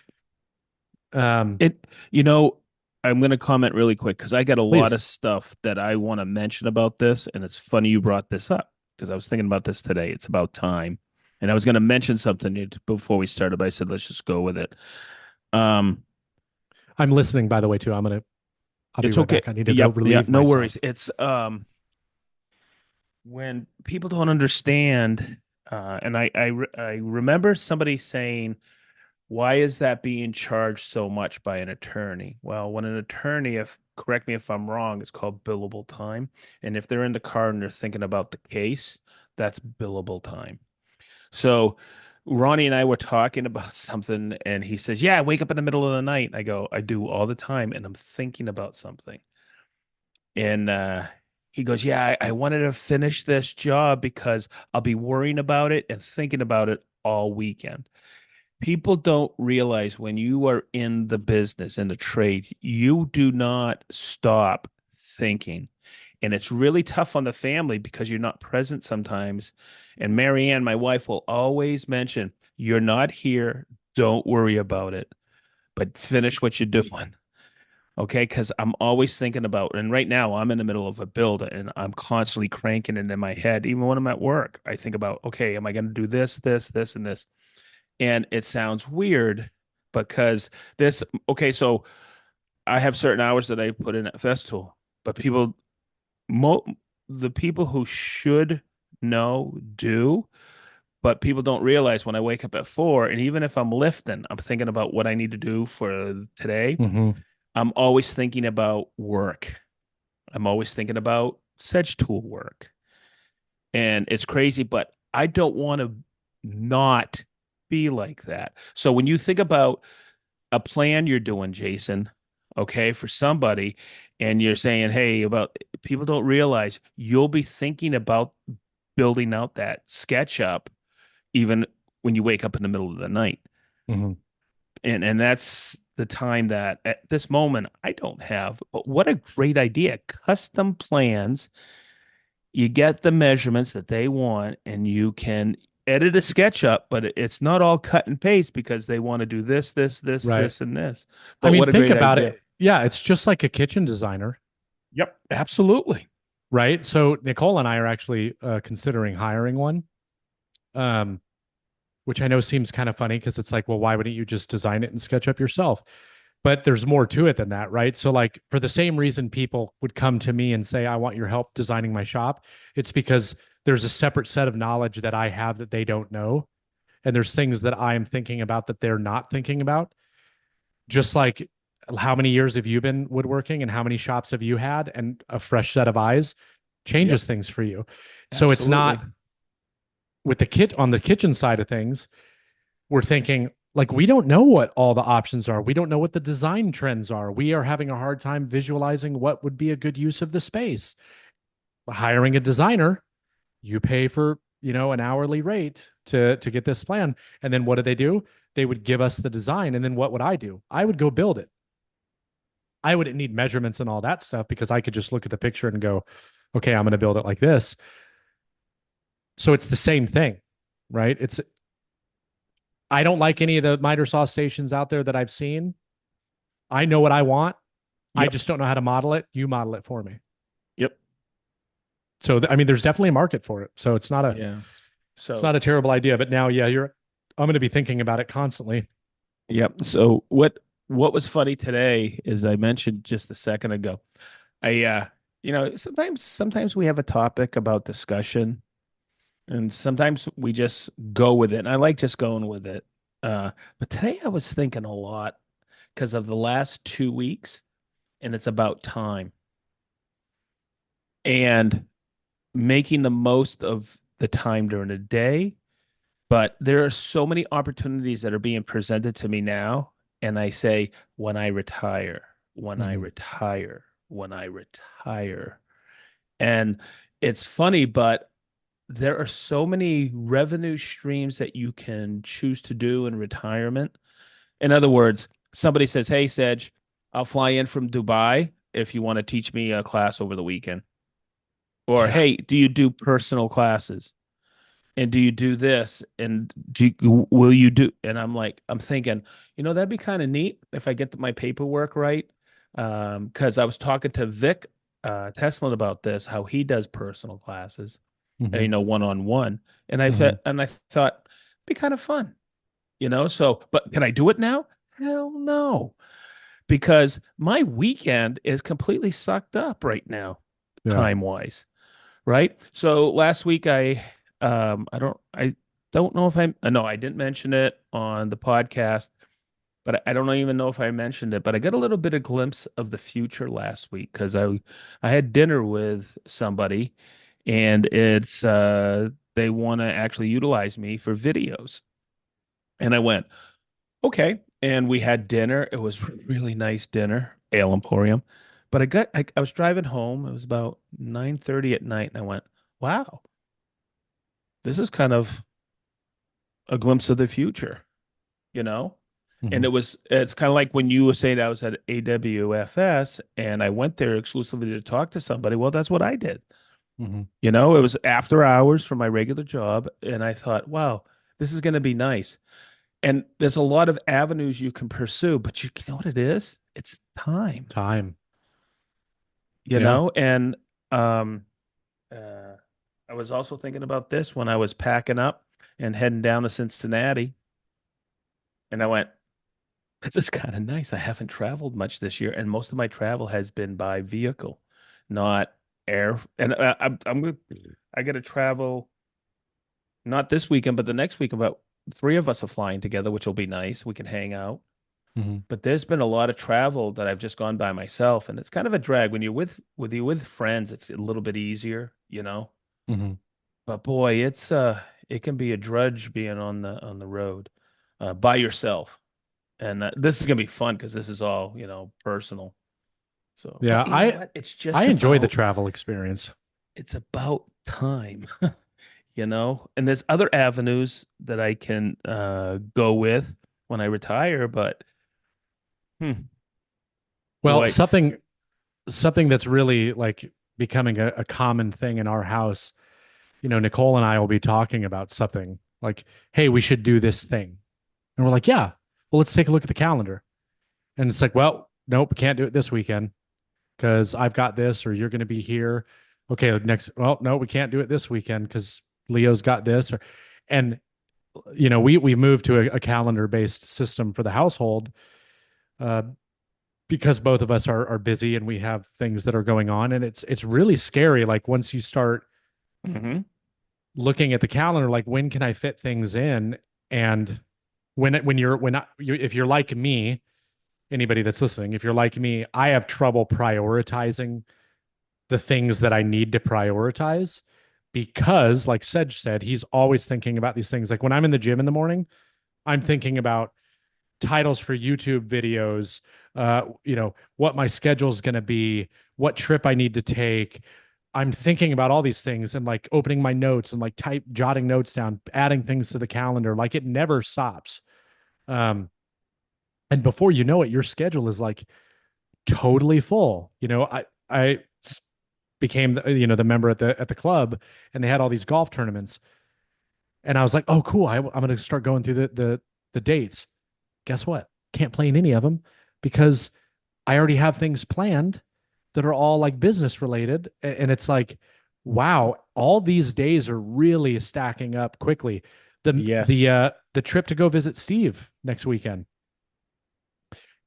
I'm going to comment really quick because I got a lot of stuff that I want to mention about this, and it's funny you brought this up because I was thinking about this today. It's about time, and I was going to mention something before we started, but I said let's just go with it. I'm listening, by the way, too. I'll be right okay. back. I need to go relieve no myself. worries. It's when people don't understand, and I remember somebody saying, why is that being charged so much by an attorney? Well, when an attorney, correct me if I'm wrong, it's called billable time. And if they're in the car and they're thinking about the case, that's billable time. So Ronnie and I were talking about something, and he says, yeah, I wake up in the middle of the night. I go, I do all the time, and I'm thinking about something. And he goes, yeah, I wanted to finish this job because I'll be worrying about it and thinking about it all weekend. People don't realize when you are in the business, in the trade, you do not stop thinking. And it's really tough on the family because you're not present sometimes. And Marianne, my wife, will always mention, you're not here. Don't worry about it, but finish what you're doing. Okay, because I'm always thinking about, and right now I'm in the middle of a build and I'm constantly cranking it in my head. Even when I'm at work, I think about, okay, am I going to do this, and this? And it sounds weird because so I have certain hours that I put in at Festool, but the people who should know do, but people don't realize when I wake up at 4, and even if I'm lifting, I'm thinking about what I need to do for today. I'm always thinking about work. I'm always thinking about Sedge tool work. And it's crazy, but I don't want to not be like that. So when you think about a plan you're doing, Jason, okay, for somebody, and you're saying, hey, about people don't realize you'll be thinking about building out that SketchUp even when you wake up in the middle of the night. And that's the time that at this moment I don't have. But what a great idea. Custom plans. You get the measurements that they want and you can edit a SketchUp, but it's not all cut and paste because they want to do this, this, and this. But I mean, what a think great about idea. it. Yeah, it's just like a kitchen designer. Yep, absolutely. Right. So Nicole and I are actually considering hiring one. Which I know seems kind of funny because it's like, well, why wouldn't you just design it in SketchUp yourself? but there's more to it than that, right? So like for the same reason people would come to me and say, I want your help designing my shop, it's because there's a separate set of knowledge that I have that they don't know. And there's things that I'm thinking about that they're not thinking about. Just like how many years have you been woodworking and how many shops have you had? And a fresh set of eyes Yep, changes things for you. So it's absolutely. not with the kit on the kitchen side of things, we're thinking like we don't know what all the options are. We don't know what the design trends are. We are having a hard time visualizing what would be a good use of the space. Hiring a designer, you pay for, an hourly rate to get this plan. And then what do they do? They would give us the design. And then what would I do? I would go build it. I wouldn't need measurements and all that stuff because I could just look at the picture and go, okay, I'm going to build it like this. So it's the same thing, right? I don't like any of the miter saw stations out there that I've seen. I know what I want. I Yep. just don't know how to model it. You model it for me. Yep. So I mean, there's definitely a market for it. So Yeah. it's So, not a terrible idea. But now, yeah, I'm going to be thinking about it constantly. yep. So what was funny today is I mentioned just a second ago. I sometimes we have a topic about discussion and sometimes we just go with it. And I like just going with it. But today I was thinking a lot because of the last 2 weeks, and it's about time and making the most of the time during the day. But there are so many opportunities that are being presented to me now. And I say, when I retire, when I Mm-hmm. retire, when I retire. And it's funny, but there are so many revenue streams that you can choose to do in retirement. In other words, somebody says, hey, Sedge, I'll fly in from Dubai if you want to teach me a class over the weekend. Or, Yeah. hey, do you do personal classes? And do you do this? And will you do? And I'm thinking, that'd be kind of neat if I get my paperwork right. Because I was talking to Vic Teslin about this, how he does personal classes, Mm-hmm. one-on-one. And Mm-hmm. I thought it'd be kind of fun, So, but can I do it now? Hell no, because my weekend is completely sucked up right now, Yeah. time wise. Right. So last week I don't know if no, I didn't mention it on the podcast, but I don't even know if I mentioned it, but I got a little bit of glimpse of the future last week because I had dinner with somebody and it's they want to actually utilize me for videos. And I went, okay. And we had dinner. It was really nice dinner, Ale Emporium. But I was driving home. It was about 9:30 at night, and I went, wow, this is kind of a glimpse of the future, you know? And Mm-hmm. it's kind of like when you were saying I was at AWFS and I went there exclusively to talk to somebody. Well, that's what I did. Mm-hmm. It was after hours from my regular job. And I thought, wow, this is going to be nice. And there's a lot of avenues you can pursue, but you know what it is? It's time, Time. Yeah. And um, uh, I was also thinking about this when I was packing up and heading down to Cincinnati. And I went, this is kind of nice. I haven't traveled much this year, and most of my travel has been by vehicle, not air. And I got to travel not this weekend, but the next week. About three of us are flying together, which will be nice. We can hang out. Mm-hmm. But there's been a lot of travel that I've just gone by myself, and it's kind of a drag when you're with friends. It's a little bit easier. Mm-hmm. But boy, it can be a drudge being on the road by yourself. And this is gonna be fun because this is all personal. So, Yeah. but you know I what? I enjoy the travel experience. It's about time, And there's other avenues that I can go with when I retire. But Well, boy, something that's really like becoming a common thing in our house. Nicole and I will be talking about something like, hey, we should do this thing. And we're like, yeah, well, let's take a look at the calendar. And it's like, well, nope, can't do it this weekend because I've got this, or you're going to be here. Okay, next, well, no, we can't do it this weekend because Leo's got this. And we moved to a calendar based system for the household because both of us are busy and we have things that are going on, and it's really scary. Like once you start Mm-hmm. looking at the calendar, like when can I fit things in? And if you're like me, anybody that's listening, if you're like me, I have trouble prioritizing the things that I need to prioritize because, like Sedge said, he's always thinking about these things. Like when I'm in the gym in the morning, I'm thinking about titles for YouTube videos, what my schedule is going to be, what trip I need to take. I'm thinking about all these things and like opening my notes and like jotting notes down, adding things to the calendar. Like it never stops. Um, and before you know it, your schedule is like totally full. I became the member at the club, and they had all these golf tournaments, and I was like, oh cool, I'm going to start going through the dates. Guess what? Can't play in any of them because I already have things planned that are all like business related. And it's like, wow, all these days are really stacking up quickly. Yes, The trip to go visit Steve next weekend.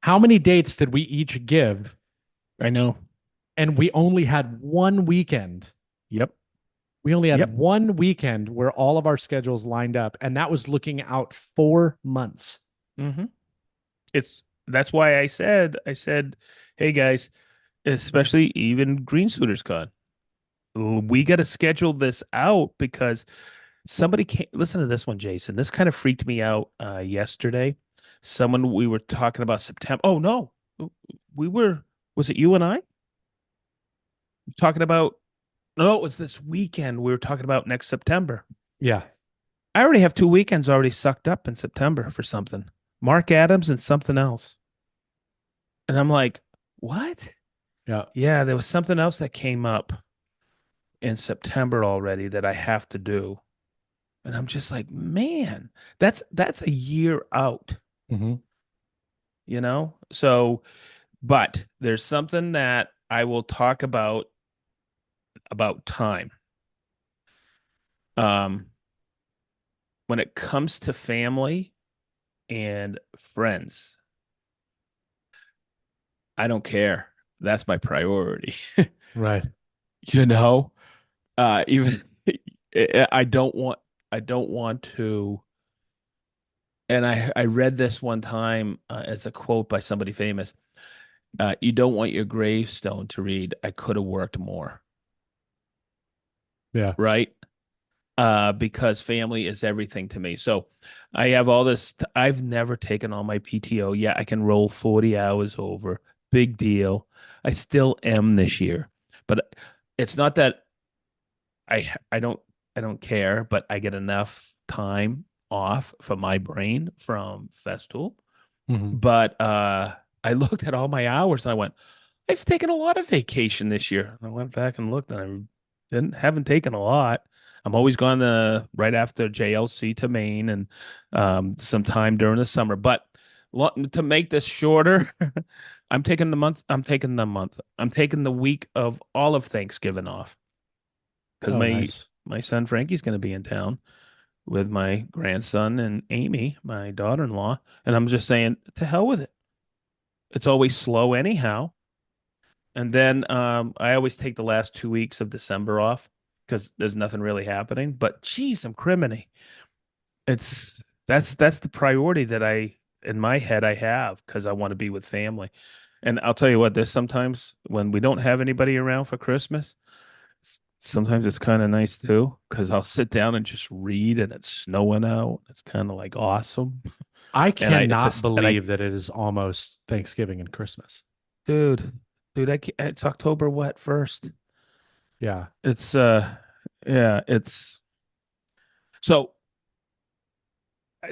How many dates did we each give? I know. And we only had one weekend. Yep. We only had Yep. one weekend where all of our schedules lined up, and that was looking out 4 months. Mm-hmm. That's why I said, hey guys, especially even Green Suiters Con, we got to schedule this out because somebody can't listen to this one, Jason. This kind of freaked me out yesterday. We were talking about September. Oh no, we were. Was it you and I talking about? No, it was this weekend. We were talking about next September. Yeah. I already have 2 weekends already sucked up in September for something. Mark Adams and something else. And I'm like, what? Yeah. Yeah, there was something else that came up in September already that I have to do. And I'm just like, man, that's a year out, Mm-hmm. you know? So, but there's something that I will talk about time. Um, when it comes to family and friends, I don't care. That's my priority. Right. You know, even I don't want to. And I read this one time as a quote by somebody famous. You don't want your gravestone to read, "I could have worked more," Yeah. right? Because family is everything to me. So I have all this. I've never taken all my PTO. Yeah, I can roll 40 hours over. Big deal. I still am this year, but it's not that I don't care, but I get enough time off for my brain from Festool. Mm-hmm. But I looked at all my hours and I went, I've taken a lot of vacation this year. I went back and looked and I haven't taken a lot. I'm always gone right after JLC to Maine and sometime during the summer. But to make this shorter, I'm taking the month. I'm taking the month. I'm taking the week of all of Thanksgiving off because Oh, my nice. my son Frankie's going to be in town with my grandson and Amy, my daughter-in-law, and I'm just saying to hell with it. It's always slow anyhow. And then I always take the last 2 weeks of December off because there's nothing really happening. But geez, I'm criminy. That's the priority that in my head I have because I want to be with family. And I'll tell you what, there's sometimes when we don't have anybody around for Christmas, sometimes it's kind of nice too because I'll sit down and just read and it's snowing out. It's kind of like awesome. I And it's cannot just, and I, believe that it is almost Thanksgiving and Christmas. dude, dude, it's October what first? Yeah. It's yeah, it's so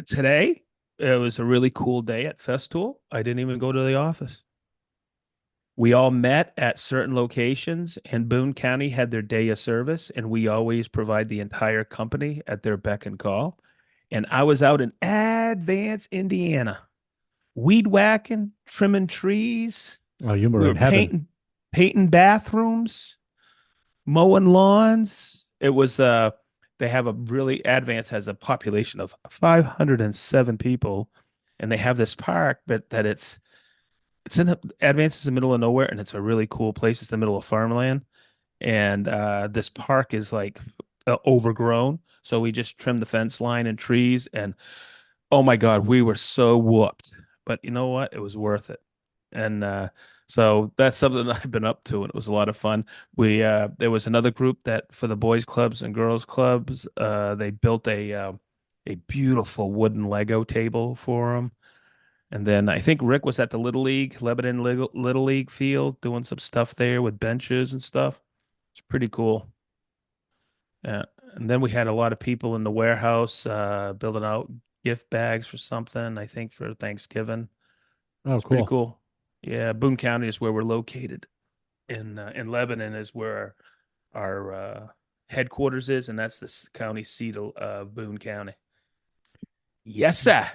today it was a really cool day at Festool. I didn't even go to the office. We all met at certain locations, and Boone County had their day of service, and we always provide the entire company at their beck and call. And I was out in Advance, Indiana, weed whacking, trimming trees. Oh, you We were were in heaven. painting bathrooms, mowing lawns. It was they have a really Advance has a population of 507 people, and they have this park, but that It's in Advance is in the middle of nowhere, and it's a really cool place. It's in the middle of farmland, and this park is like overgrown. So we just trimmed the fence line and trees, and oh my God, we were so whooped. But you know what? It was worth it. And so that's something that I've been up to, and it was a lot of fun. We There was another group that for the boys clubs and girls clubs, they built a beautiful wooden Lego table for them. And then I think Rick was at the Lebanon Little League field doing some stuff there with benches and stuff. It's pretty cool. Yeah. And then we had a lot of people in the warehouse building out gift bags for something, I think for Thanksgiving. Oh, It's pretty cool. cool. Yeah, Boone County is where we're located. In Lebanon is where our headquarters is, and that's the county seat of Boone County. Yes, sir.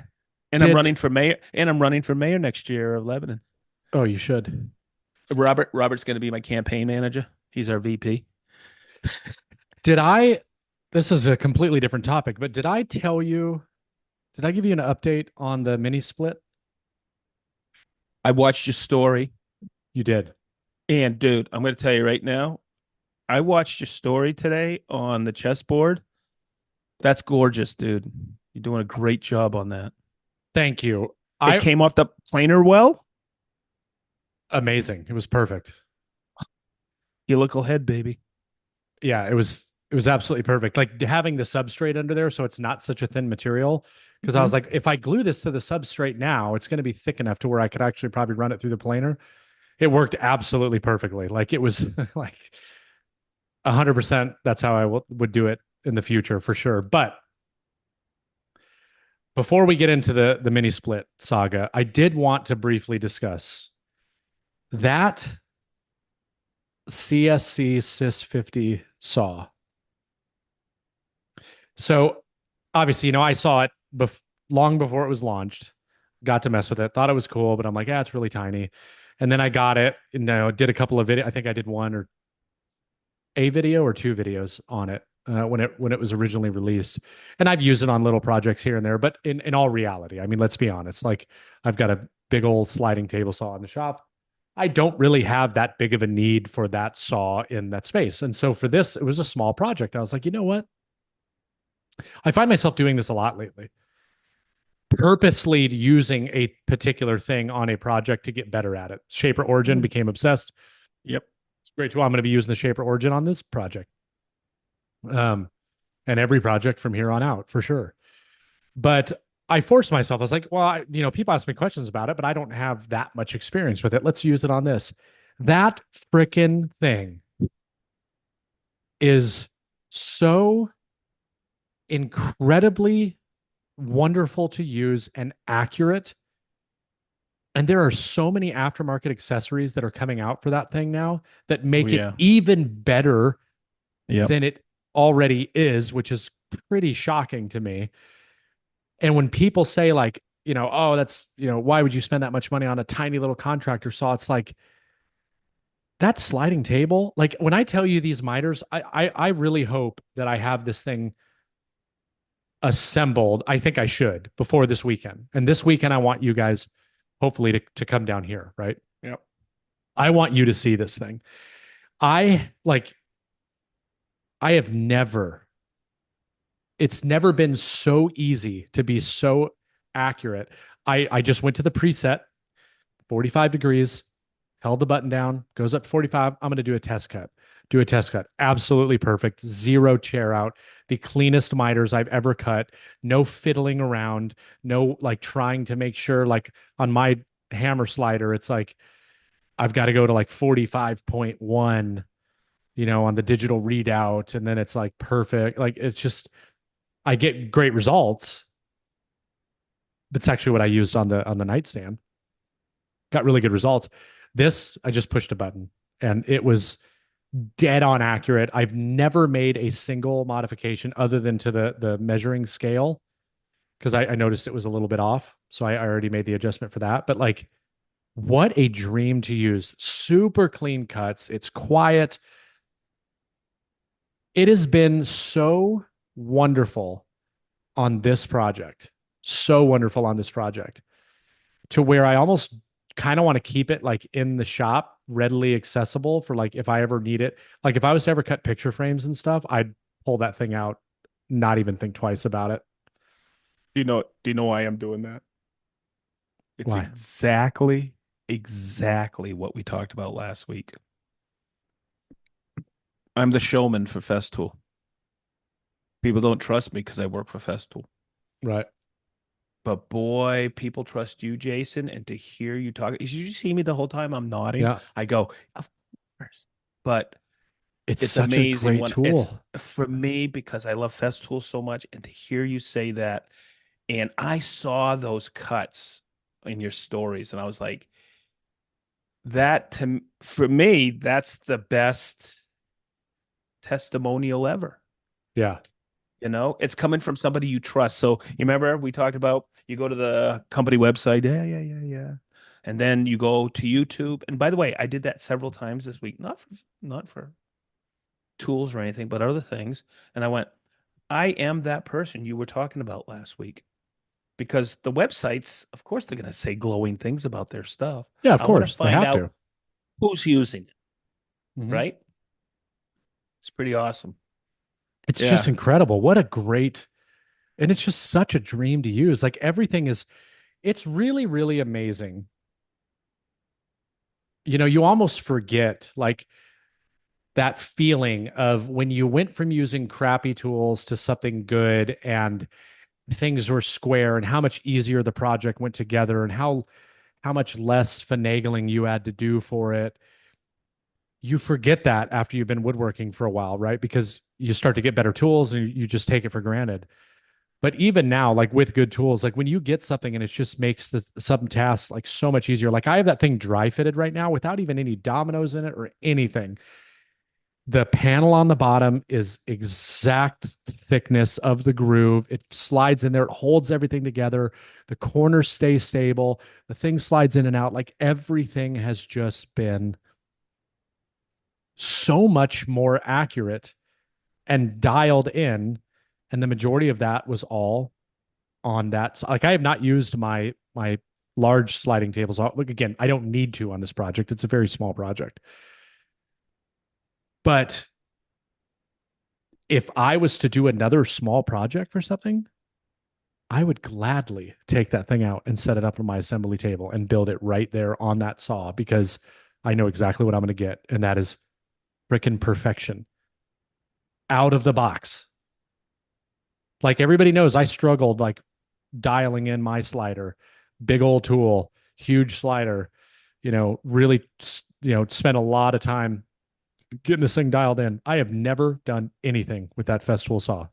And I'm Did running for mayor. And I'm running for mayor next year of Lebanon. Oh, you should. Robert's going to be my campaign manager. He's our VP. Did I This is a completely different topic, but did I tell you, did I give you an update on the mini split? I watched your story, You did. and dude, I'm going to tell you right now. I watched your story today on the chessboard. That's gorgeous, dude. You're doing a great job on that. Thank you. It came off the planer well. Amazing. It was perfect. You look ahead, baby. Yeah, it was absolutely perfect. Like having the substrate under there so it's not such a thin material. Because I was like, if I glue this to the substrate now, it's going to be thick enough to where I could actually probably run it through the planer. It worked absolutely perfectly. Like it was like 100%. That's how I would do it in the future for sure. But before we get into the mini split saga, I did want to briefly discuss that CSC Sys 50 saw. So obviously, I saw it long before it was launched, got to mess with it, thought it was cool, but I'm like, it's really tiny. And then I got it and did a couple of videos. I think I did one or a video or two videos on it when it was originally released. And I've used it on little projects here and there, but in all reality, I mean, let's be honest, like I've got a big old sliding table saw in the shop. I don't really have that big of a need for that saw in that space. And so for this, it was a small project. I was like, you know what? I find myself doing this a lot lately, purposely using a particular thing on a project to get better at it. Shaper Origin became obsessed. Yep. It's great too. I'm going to be using the Shaper Origin on this project. And every project from here on out for sure. But I forced myself. I was like, well, people ask me questions about it, but I don't have that much experience with it. Let's use it on this. That freaking thing is so incredibly wonderful to use and accurate. And there are so many aftermarket accessories that are coming out for that thing now that make it even better than it already is, which is pretty shocking to me. And when people say like, oh, that's, why would you spend that much money on a tiny little contractor saw? It's like that sliding table. Like when I tell you these miters, I really hope that I have this thing assembled. I think I should before this weekend. And this weekend, I want you guys hopefully to come down here, right? Yep. I want you to see this thing. I have it's never been so easy to be so accurate. I just went to the preset, 45 degrees, held the button down, goes up to 45. I'm going to do a test cut. Absolutely perfect. Zero chair out. The cleanest miters I've ever cut. No fiddling around. No like trying to make sure like on my hammer slider, it's like I've got to go to like 45.1, on the digital readout. And then it's like perfect. Like it's just, I get great results. That's actually what I used on the nightstand. Got really good results. This, I just pushed a button and it was dead on accurate. I've never made a single modification other than to the measuring scale because I noticed it was a little bit off. So I already made the adjustment for that. But like, what a dream to use. Super clean cuts. It's quiet. It has been so wonderful on this project. So wonderful on this project to where I almost kind of want to keep it like in the shop, readily accessible for like if I ever need it. Like if I was to ever cut picture frames and stuff, I'd pull that thing out, not even think twice about it. Do you know why I'm doing that? It's Why? exactly what we talked about last week. I'm the showman for Festool. People don't trust me because I work for Festool. Right. But boy, people trust you, Jason. And to hear you talk, did you see me the whole time I'm nodding? Yeah. I go, of course. But It's it's such a amazing great when it's tool. for me because I love Festool so much. And to hear you say that, and I saw those cuts in your stories, and I was like, for me, that's the best testimonial ever. Yeah. It's coming from somebody you trust. So you remember we talked about you go to the company website, yeah. And then you go to YouTube. And by the way, I did that several times this week, not for tools or anything, but other things. And I went, I am that person you were talking about last week. Because the websites, of course, they're going to say glowing things about their stuff. Yeah, of I want to course. They find have out to. who's using it, Mhm. right? It's pretty awesome. It's Yeah. just incredible. What a great, and it's just such a dream to use. Like everything is, it's really, really amazing. You almost forget like that feeling of when you went from using crappy tools to something good and things were square and how much easier the project went together and how much less finagling you had to do for it. You forget that after you've been woodworking for a while, right? Because you start to get better tools and you just take it for granted. But even now, like with good tools, like when you get something and it just makes the some tasks like so much easier. Like I have that thing dry fitted right now without even any dominoes in it or anything. The panel on the bottom is exact thickness of the groove. It slides in there, it holds everything together. The corners stay stable. The thing slides in and out. Like everything has just been so much more accurate and dialed in. And the majority of that was all on that. So, like I have not used my large sliding tables. Like, again, I don't need to on this project. It's a very small project. But if I was to do another small project for something, I would gladly take that thing out and set it up on my assembly table and build it right there on that saw because I know exactly what I'm going to get. And that is freaking perfection out of the box. Like everybody knows I struggled like dialing in my slider, big old tool, huge slider, really, spent a lot of time getting this thing dialed in. I have never done anything with that Festool saw.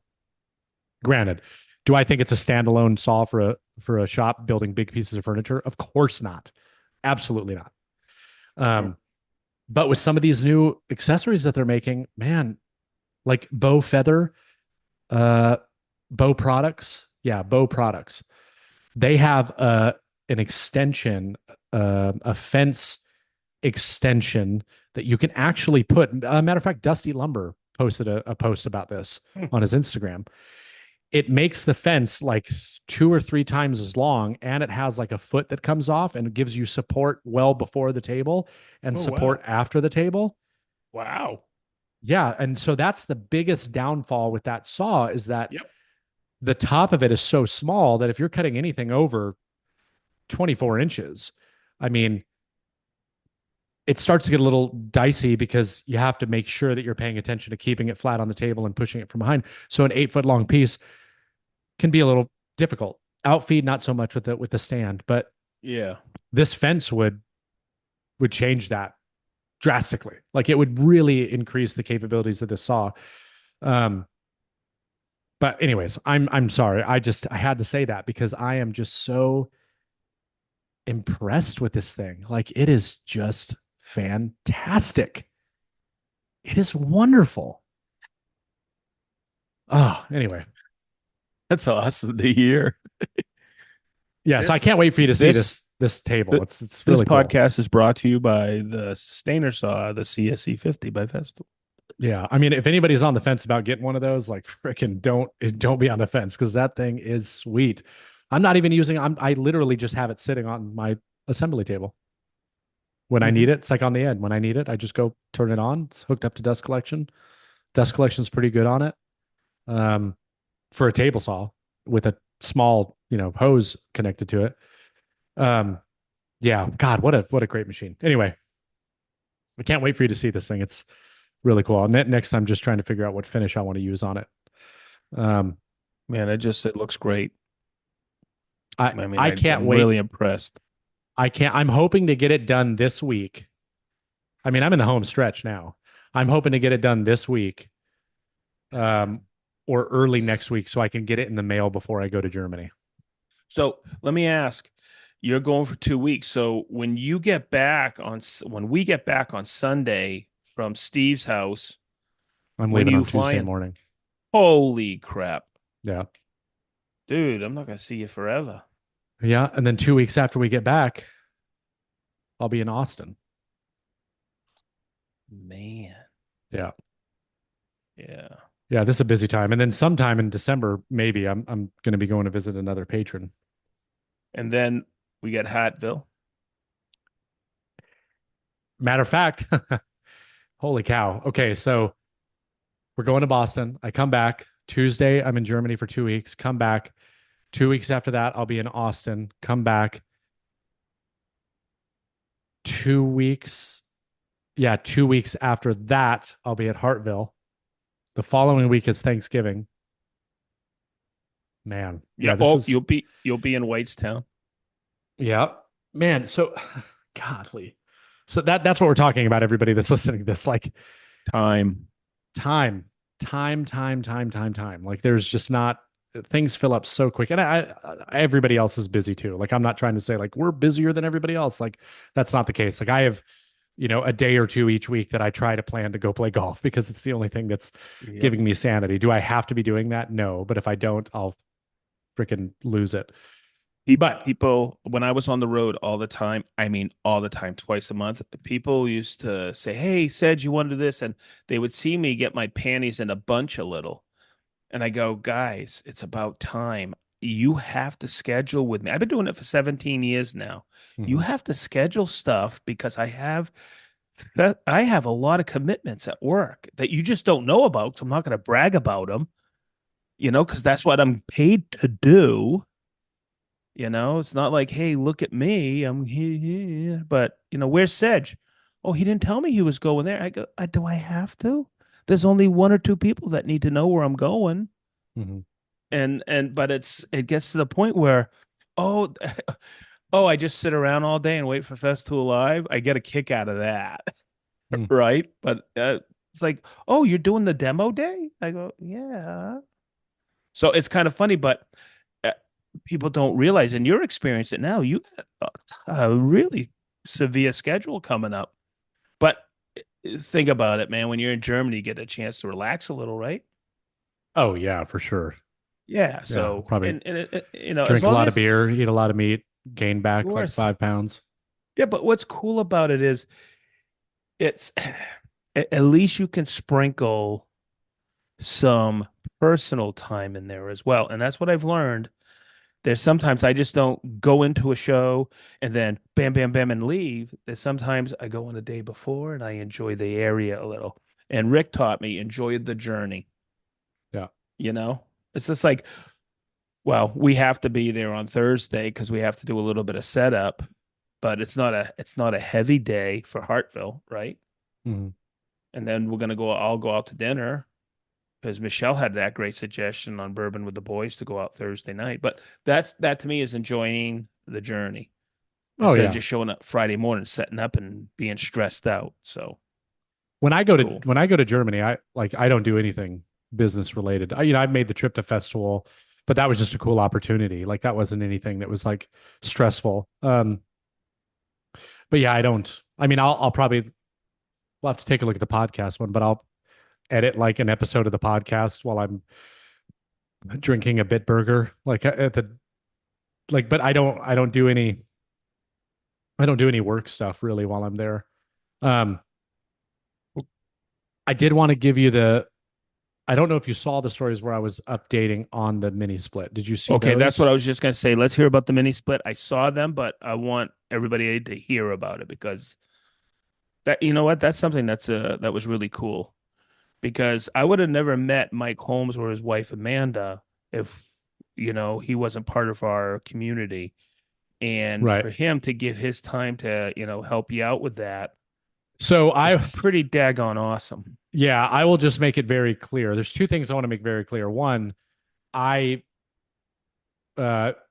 Granted, do I think it's a standalone saw for a shop building big pieces of furniture? Of course not. Absolutely not. But with some of these new accessories that they're making, man, like Bow Feather, Bow Products, yeah, Bow Products. They have an extension, a fence extension that you can actually put. Matter of fact, Dusty Lumber posted a post about this on his Instagram. It makes the fence like 2 or 3 times as long, and it has like a foot that comes off and it gives you support well before the table and support after the table. Wow. Yeah, and so that's the biggest downfall with that saw is that Yep. the top of it is so small that if you're cutting anything over 24 inches, I mean, it starts to get a little dicey because you have to make sure that you're paying attention to keeping it flat on the table and pushing it from behind. So an 8 foot long piece can be a little difficult. Outfeed, not so much with the stand, but Yeah. this fence would change that drastically. Like it would really increase the capabilities of the saw. But anyways, I'm sorry. I had to say that because I am just so impressed with this thing. Like it is just fantastic. It is wonderful. Oh, anyway. That's awesome to hear. Yeah, so I can't wait for you to see this table. It's really This cool. podcast is brought to you by the Systainer saw, the CSE 50 by Festool. Yeah, I mean, if anybody's on the fence about getting one of those, like freaking don't be on the fence because that thing is sweet. I'm not even using. I literally just have it sitting on my assembly table. when I need it. It's like on the end. When I need it, I just go turn it on. It's hooked up to dust collection. Dust collection's pretty good on it. For a table saw with a small, hose connected to it. Yeah, God, what a great machine. Anyway, I can't wait for you to see this thing. It's really cool. And next time, just trying to figure out what finish I want to use on it. Man, it looks great. I can't I'm wait. really impressed. I'm hoping to get it done this week. I mean, I'm in the home stretch now. I'm hoping to get it done this week. Or early next week so I can get it in the mail before I go to Germany. So let me ask, you're going for 2 weeks. So when we get back on Sunday from Steve's house, I'm when leaving are on you Tuesday flying? morning. Holy crap. Yeah. Dude, I'm not going to see you forever. Yeah. And then 2 weeks after we get back, I'll be in Austin. Man. Yeah. Yeah. Yeah, this is a busy time. And then sometime in December, maybe I'm going to be going to visit another patron. And then we get Hatville. Matter of fact, holy cow. Okay, so we're going to Boston. I come back Tuesday. I'm in Germany for 2 weeks. Come back 2 weeks after that. I'll be in Austin. Come back 2 weeks. Yeah, 2 weeks after that, I'll be at Hartville. The following week is Thanksgiving. Man, Yeah. You'll be in Whitestown. Yeah, man. So, godly. So that's what we're talking about. Everybody that's listening to this, like time. Like there's just not things fill up so quick, and everybody else is busy too. Like I'm not trying to say like we're busier than everybody else. Like that's not the case. Like I have a day or two each week that I try to plan to go play golf because it's the only thing that's giving me sanity. Do I have to be doing that? No. But if I don't, I'll freaking lose it. But people, when I was on the road all the time, twice a month, people used to say, "Hey, Sedge, you want to do this?" And they would see me get my panties in a bunch a little. And I go, "Guys, it's about time. You have to schedule with me. I've been doing it for 17 years now. You have to schedule stuff because I have a lot of commitments at work that you just don't know about. So I'm not going to brag about them, because that's what I'm paid to do. It's not like, hey, look at me. I'm here. But, where's Sedge? Oh, he didn't tell me he was going there. I go, do I have to? There's only one or two people that need to know where I'm going. But it gets to the point where, oh, I just sit around all day and wait for Fest to Alive. I get a kick out of that. Right. But it's like, oh, you're doing the demo day? I go, yeah. So it's kind of funny, but people don't realize, and you're experiencing it now, you got a really severe schedule coming up. But think about it, man. When you're in Germany, you get a chance to relax a little, right? Oh, yeah, for sure. Yeah. So probably drink a lot of beer, eat a lot of meat, gain back like 5 pounds. Yeah. But what's cool about it is it's at least you can sprinkle some personal time in there as well. And that's what I've learned. There's sometimes I just don't go into a show and then bam, bam, bam, and leave. There's sometimes I go on the day before and I enjoy the area a little. And Rick taught me, enjoy the journey. Yeah. It's just like, well, we have to be there on Thursday because we have to do a little bit of setup, but it's not a heavy day for Hartville, right? And then I'll go out to dinner. Because Michelle had that great suggestion on Bourbon with the Boys to go out Thursday night. But that to me is enjoying the journey. Instead of just showing up Friday morning, setting up and being stressed out. So when I go to Germany, I don't do anything business related. I've made the trip to festival, but that was just a cool opportunity. Like that wasn't anything that was like stressful. But yeah, I don't. I mean, we'll have to take a look at the podcast one, but I'll edit like an episode of the podcast while I'm drinking a Bitburger, like but I don't do any work stuff really while I'm there. I did want to give you I don't know if you saw the stories where I was updating on the mini split. Did you see Okay, those? that's what I was just going to say. Let's hear about the mini split. I saw them, but I want everybody to hear about it because That you know what? That's something that was really cool because I would have never met Mike Holmes or his wife Amanda if he wasn't part of our community. And Right. for him to give his time to help you out with that So was I, pretty daggone awesome. yeah, I will just make it very clear. There's two things I want to make very clear. One, I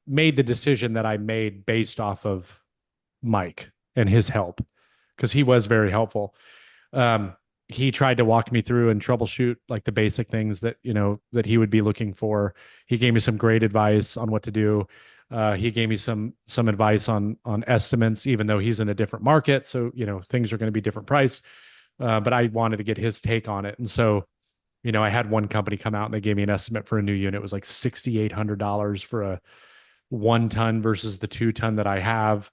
made the decision that I made based off of Mike and his help because he was very helpful. Um, he tried to walk me through and troubleshoot like the basic things that that he would be looking for. He gave me some great advice on what to do. He gave me some advice on estimates, even though he's in a different market, so things are going to be different price. But I wanted to get his take on it, and so I had one company come out and they gave me an estimate for a new unit. It was like $6,800 for a 1 ton versus the 2 ton that I have.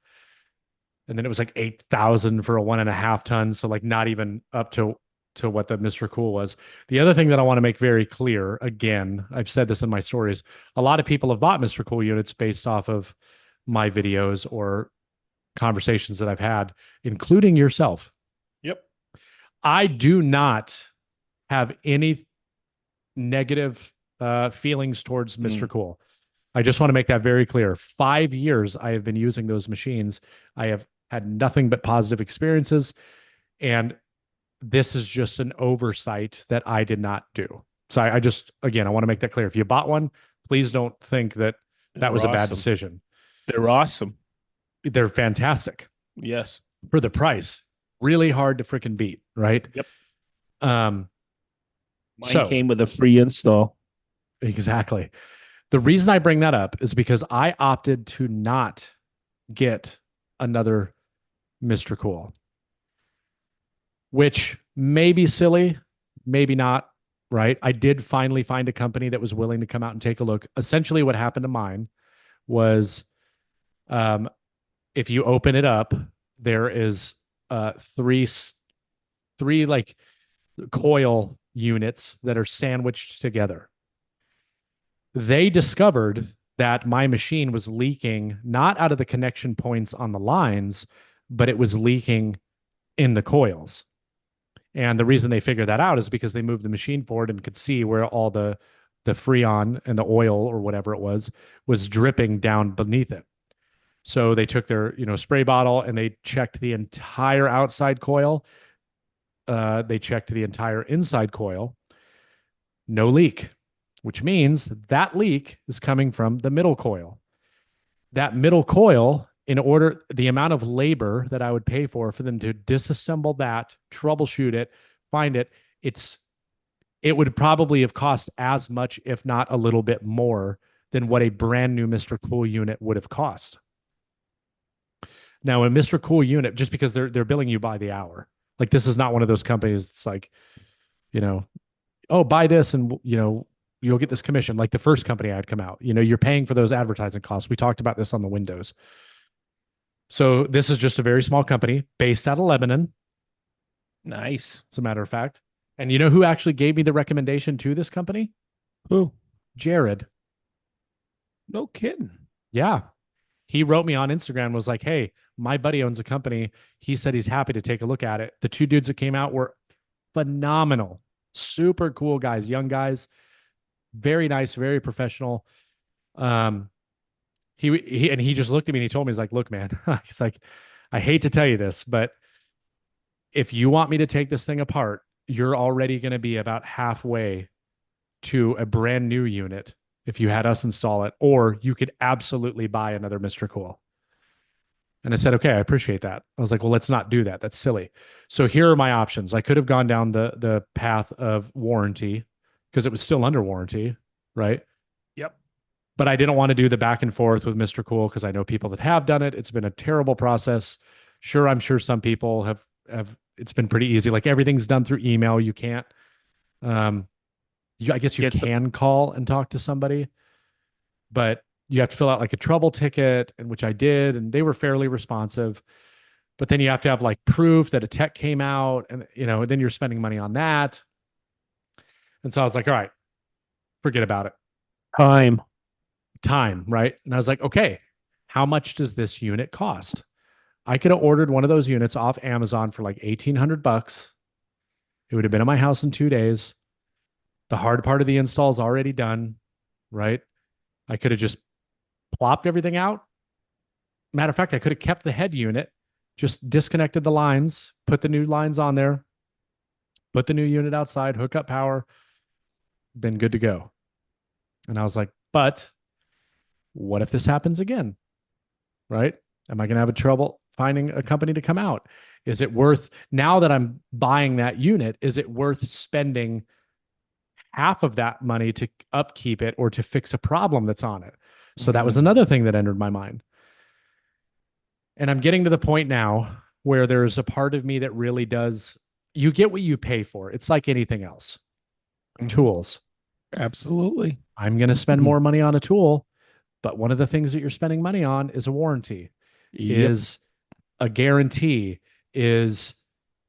And then it was like 8,000 for a 1.5 ton. So like not even up to what the Mr. Cool was. The other thing that I want to make very clear, again, I've said this in my stories, a lot of people have bought Mr. Cool units based off of my videos or conversations that I've had, including yourself. Yep. I do not have any negative feelings towards Mr. Cool. I just want to make that very clear. 5 years I have been using those machines. I have had nothing but positive experiences. And this is just an oversight that I did not do. So I just, again, I want to make that clear. If you bought one, please don't think that that was They're a bad awesome. decision. They're awesome. They're fantastic Yes. for the price. Really hard to freaking beat, right? Yep. Um, Mine came with a free install. Exactly. The reason I bring that up is because I opted to not get another Mr. Cool, which may be silly, maybe not, right? I did finally find a company that was willing to come out and take a look. Essentially, what happened to mine was um, if you open it up, there is three like coil units that are sandwiched together. They discovered that my machine was leaking not out of the connection points on the lines, but it was leaking in the coils. And the reason they figured that out is because they moved the machine forward and could see where all the freon and the oil or whatever it was dripping down beneath it. So they took their spray bottle and they checked the entire outside coil. They checked the entire inside coil. No leak, which means that leak is coming from the middle coil. That middle coil, in order, the amount of labor that I would pay for them to disassemble that, troubleshoot it, find it, it would probably have cost as much, if not a little bit more, than what a brand new Mr. Cool unit would have cost. Now, a Mr. Cool unit, just because they're billing you by the hour, like this is not one of those companies that's like, oh, buy this and you'll get this commission. Like the first company I had come out, you're paying for those advertising costs. We talked about this on the Windows. So this is just a very small company based out of Lebanon. Nice. As a matter of fact. And you know who actually gave me the recommendation to this company? Who? Jared. No kidding. Yeah. He wrote me on Instagram, was like, hey, my buddy owns a company. He said he's happy to take a look at it. The two dudes that came out were phenomenal. Super cool guys, young guys. Very nice, very professional. He just looked at me and he told me, he's like, look, man, he's like, I hate to tell you this, but if you want me to take this thing apart, you're already going to be about halfway to a brand new unit if you had us install it, or you could absolutely buy another Mr. Cool. And I said, okay, I appreciate that. I was like, well, let's not do that. That's silly. So here are my options. I could have gone down the path of warranty because it was still under warranty, right? Yep. But I didn't want to do the back and forth with Mr. Cool because I know people that have done it. It's been a terrible process. Sure, I'm sure some people have it's been pretty easy. Like everything's done through email. You can't I guess you can call and talk to somebody, but you have to fill out like a trouble ticket, and which I did, and they were fairly responsive. But then you have to have like proof that a tech came out, and then you're spending money on that. And so I was like, all right, forget about it. Time, right? And I was like, okay, how much does this unit cost? I could have ordered one of those units off Amazon for like $1,800. It would have been in my house in 2 days. The hard part of the install is already done, right? I could have just plopped everything out. Matter of fact, I could have kept the head unit, just disconnected the lines, put the new lines on there, put the new unit outside, hook up power, been good to go. And I was like, but what if this happens again? Right? Am I going to have a trouble finding a company to come out? Is it worth, now that I'm buying that unit, is it worth spending half of that money to upkeep it or to fix a problem that's on it? So that was another thing that entered my mind. And I'm getting to the point now where there's a part of me that really does, you get what you pay for. It's like anything else. Tools. Absolutely. I'm going to spend more money on a tool, but one of the things that you're spending money on is a warranty, is a guarantee, is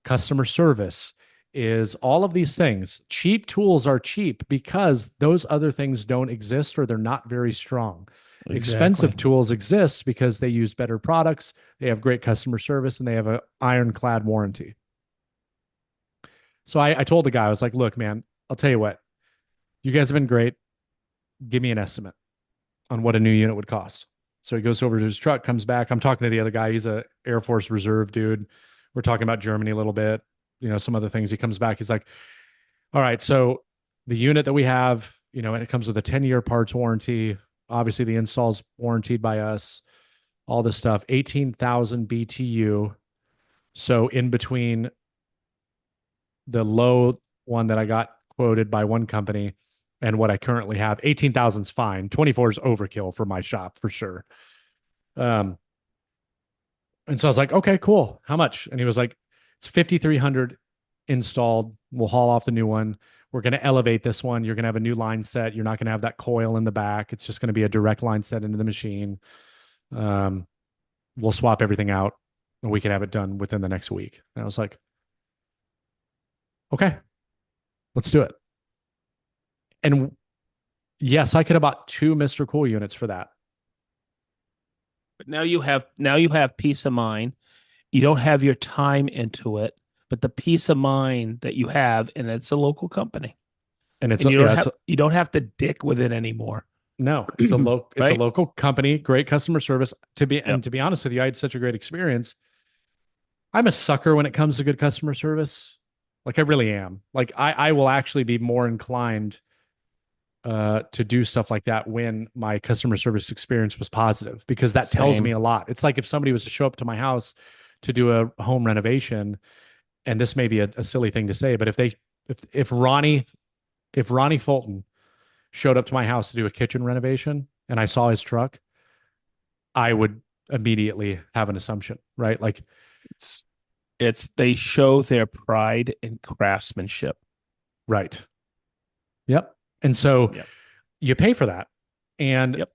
customer service, is all of these things. Cheap tools are cheap because those other things don't exist or they're not very strong. Exactly. Expensive tools exist because they use better products, they have great customer service, and they have an ironclad warranty. So I told the guy, I was like, look, man, I'll tell you what, you guys have been great. Give me an estimate on what a new unit would cost. So he goes over to his truck, comes back. I'm talking to the other guy. He's a Air Force Reserve dude. We're talking about Germany a little bit, some other things. He comes back. He's like, all right, so the unit that we have, and it comes with a 10-year parts warranty. Obviously, the install's warranted by us, all this stuff, 18,000 BTU. So in between the low one that I got quoted by one company and what I currently have, 18,000 is fine. 24 is overkill for my shop for sure. And so I was like, okay, cool. How much? And he was like, it's 5,300 installed. We'll haul off the new one. We're going to elevate this one. You're going to have a new line set. You're not going to have that coil in the back. It's just going to be a direct line set into the machine. We'll swap everything out and we can have it done within the next week. And I was like, okay, let's do it. And yes, I could have bought 2 Mr. Cool units for that. But now you have peace of mind. You don't have your time into it, but the peace of mind that you have, and it's a local company, and you don't have to dick with it anymore. No, it's a local company, great customer service. And to be honest with you, I had such a great experience. I'm a sucker when it comes to good customer service. Like I really am. Like I will actually be more inclined to do stuff like that when my customer service experience was positive, because that tells me a lot. It's like if somebody was to show up to my house to do a home renovation, and this may be a silly thing to say, but if Ronnie Fulton showed up to my house to do a kitchen renovation and I saw his truck, I would immediately have an assumption, right? Like they show their pride in craftsmanship. Right. Yep. And so you pay for that. And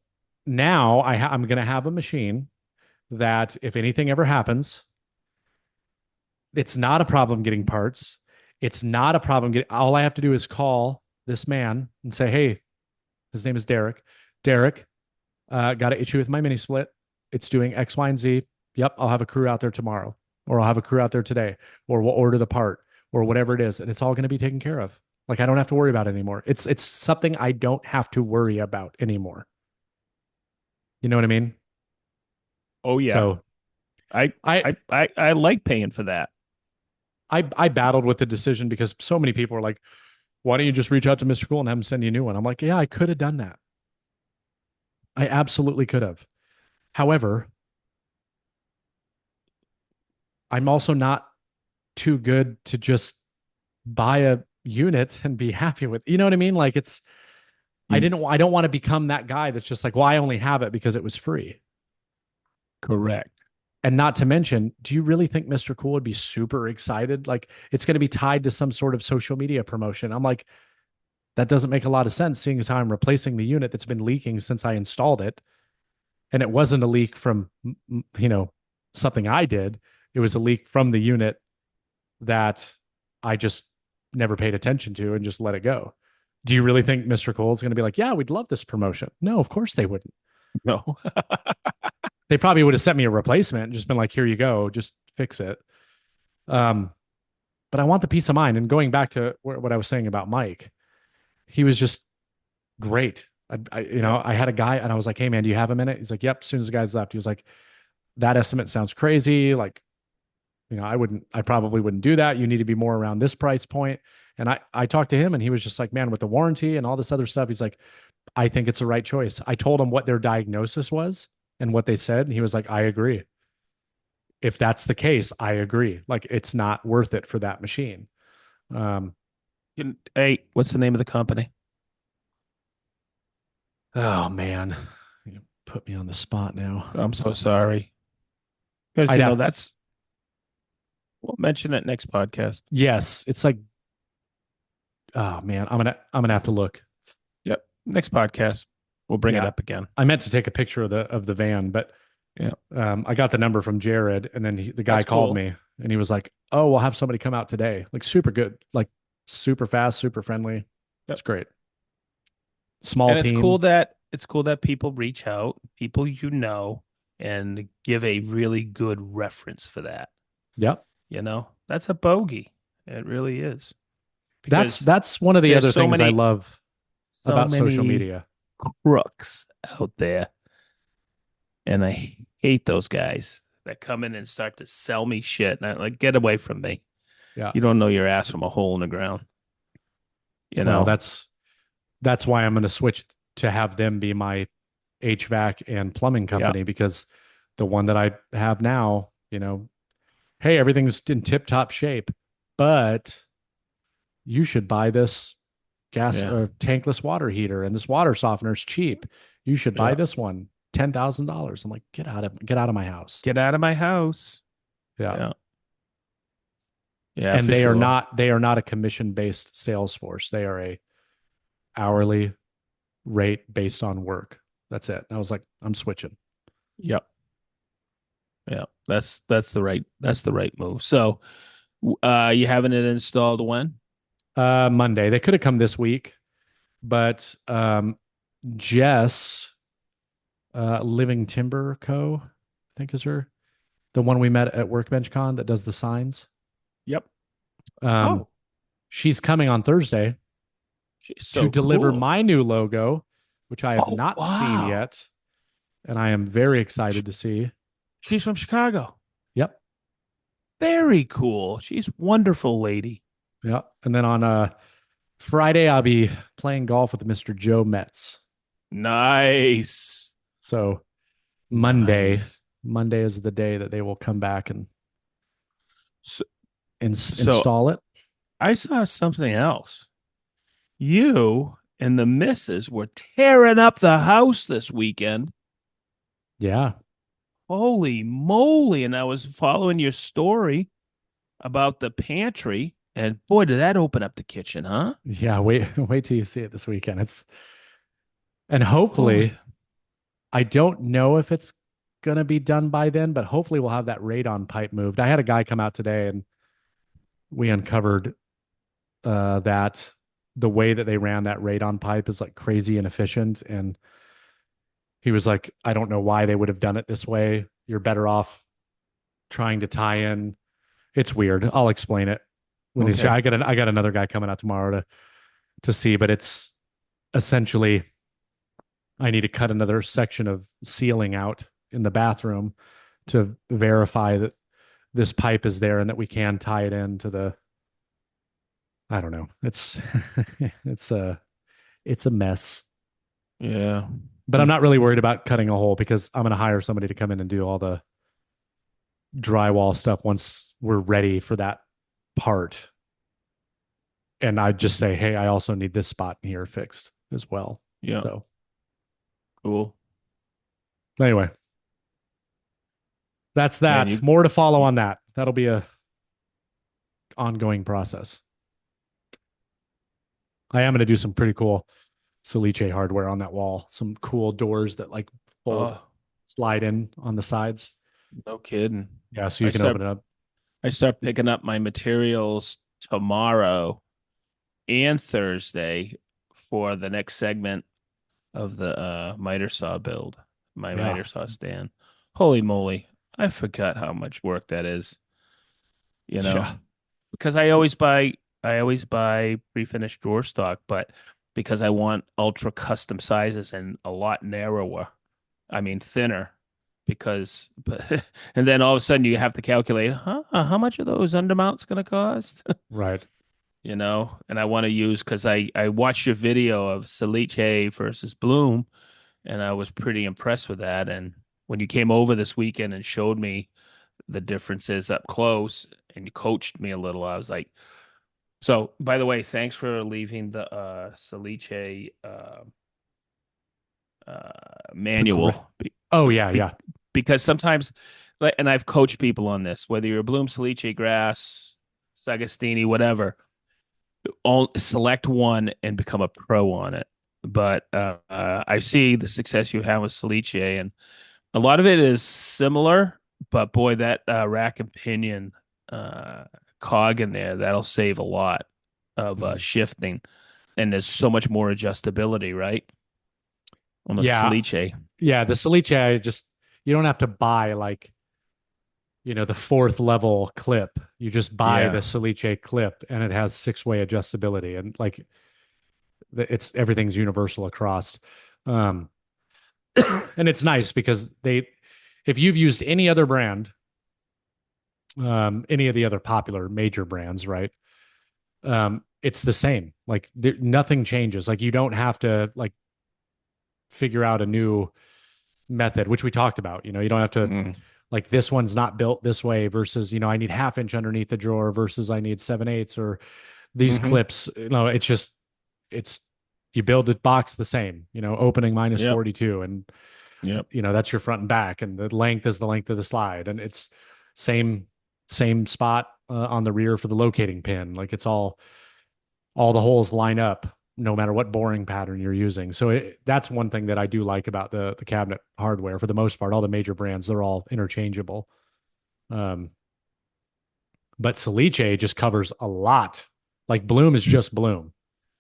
now I'm going to have a machine that if anything ever happens, it's not a problem getting parts. It's not a problem all I have to do is call this man and say, hey, his name is Derek. Derek, got an issue with my mini split. It's doing X, Y, and Z. Yep, I'll have a crew out there tomorrow, or I'll have a crew out there today, or we'll order the part, or whatever it is, and it's all going to be taken care of. Like I don't have to worry about it anymore. It's something I don't have to worry about anymore. You know what I mean? Oh yeah. So I like paying for that. I battled with the decision because so many people are like, why don't you just reach out to Mr. Cool and have him send you a new one? I'm like, yeah, I could have done that. I absolutely could have. However, I'm also not too good to just buy a unit and be happy with, you know what I mean? Like I don't want to become that guy that's just like, well, I only have it because it was free. Correct. And not to mention, do you really think Mr. Cool would be super excited? Like it's going to be tied to some sort of social media promotion. I'm like, that doesn't make a lot of sense, seeing as how I'm replacing the unit that's been leaking since I installed it. And it wasn't a leak from, something I did. It was a leak from the unit that I just never paid attention to and just let it go. Do you really think Mr. Cool is going to be like, yeah, we'd love this promotion? No, of course they wouldn't. No. They probably would have sent me a replacement and just been like, here you go, just fix it. Um, but I want the peace of mind. And going back to what I was saying about Mike, he was just great. Yeah. I had a guy and I was like, hey man, do you have a minute? He's like, yep. As soon as the guys left, he was like, that estimate sounds crazy. Like, I probably wouldn't do that. You need to be more around this price point. And I talked to him and he was just like, man, with the warranty and all this other stuff, he's like, I think it's the right choice. I told him what their diagnosis was and what they said. And he was like, I agree. If that's the case, I agree. Like, it's not worth it for that machine. Um, Hey, what's the name of the company? oh man, you put me on the spot now. I'm so sorry. Because I'd have, we'll mention it next podcast. yes, it's like, oh man, I'm gonna have to look. Yep. Next podcast. We'll bring it Yeah. up again. I meant to take a picture of the van, but Yeah. I got the number from Jared, and then the guy That's called cool. me, and he was like, "Oh, we'll have somebody come out today." Like super good, like super fast, super friendly. Yep. It's great. Small And team. it's cool that people reach out, people and give a really good reference for that. Yep. That's a bogey. It really is. That's Because that's one of the there's other things I love so about social many media. crooks out there. And I hate those guys that come in and start to sell me shit. And I'm like, get away from me. Yeah. You don't know your ass from a hole in the ground. You Well, know? that's why I'm going to switch to have them be my HVAC and plumbing Yeah. company because the one that I have now, hey, everything's in tip top shape, but you should buy this gas Yeah. or tankless water heater and this water softener is cheap. You should buy Yeah. this one, $10,000. I'm like, get out of my house. Get out of my house. Yeah. Yeah. Yeah, And for sure. they are not a commission based sales force. They are a hourly rate based on work. That's it. And I was like, I'm switching. Yep. Yeah. That's the right move. So you having it installed when? Monday. They could have come this week, but Jess, Living Timber Co., I think is her, the one we met at Workbench Con that does the signs. Yep. Um, Oh, she's coming on Thursday she's to so deliver cool. my new logo, which I have Oh, not seen wow. yet, and I am very excited to see. She's from Chicago. Yep, Very cool. She's a wonderful lady. yep. And then on Friday, I'll be playing golf with Mr. Joe Metz. Nice. So Monday, Nice. Monday is the day that they will come back and So, so install it. I saw something else. You and the missus were tearing up the house this weekend. Yeah, Holy moly. And I was following your story about the pantry. And boy, did that open up the kitchen, huh? yeah. Wait till you see it this weekend. And hopefully, Holy. I don't know if it's gonna be done by then, but hopefully we'll have that radon pipe moved. I had a guy come out today and we uncovered that the way that they ran that radon pipe is like crazy inefficient. And he was like, I don't know why they would have done it this way. You're better off trying to tie in. It's weird. I'll explain it when he's. Okay. I got another guy coming out tomorrow to see, but it's essentially I need to cut another section of ceiling out in the bathroom to verify that this pipe is there and that we can tie it into the. I don't know. It's it's a mess. Yeah. But I'm not really worried about cutting a hole because I'm going to hire somebody to come in and do all the drywall stuff once we're ready for that part. And I just say, hey, I also need this spot in here fixed as well. Yeah. So Cool. anyway, that's Man, that. More to follow on that. That'll be a ongoing process. I am going to do some pretty cool Salice hardware on that wall. Some cool doors that like fold, slide in on the sides. No kidding. Yeah, so you can open it up. I start picking up my materials tomorrow and Thursday for the next segment of the miter saw build, my miter saw stand. Holy moly. I forgot how much work that is, you know, Yeah. because I always buy pre-finished drawer stock, but because I want ultra custom sizes and a lot narrower, I mean thinner, because but and then all of a sudden you have to calculate, how much are those undermounts going to cost? Right. And I want to use because I watched your video of Celiche versus Bloom, and I was pretty impressed with that. And when you came over this weekend and showed me the differences up close and you coached me a little, I was like, so by the way, thanks for leaving the Celiche The manual Oh yeah, be- yeah. because sometimes, and I've coached people on this, whether you're a Bloom Celiche grass, Sagastini, whatever, all select one and become a pro on it. But I see the success you have with Celiche, and a lot of it is similar. But boy, that rack and pinion uh, cog in there, that'll save a lot of Mhm. shifting. And there's so much more adjustability, right? On the Yeah. Celiche. Yeah. The Celiche, you don't have to buy like, the fourth level clip. You just buy the Yeah. Celiche clip and it has 6-way adjustability and like everything's universal across. Um, and it's nice because if you've used any other brand, any of the other popular major brands, right? It's the same. Like nothing changes. Like you don't have to like figure out a new method, which we talked about. You don't have to Mm. like this one's not built this way versus, I need half inch underneath the drawer versus I need 7/8 or these Hmm. clips. It's just it's you build the box the same, opening minus Yep. 42 and Yep. that's your front and back and the length is the length of the slide and it's same same spot on the rear for the locating pin. Like it's all the holes line up no matter what boring pattern you're using. So that's one thing that I do like about the cabinet hardware. For the most part, all the major brands, they're all interchangeable. Um, but Celiche just covers a lot. Like Bloom is just Bloom.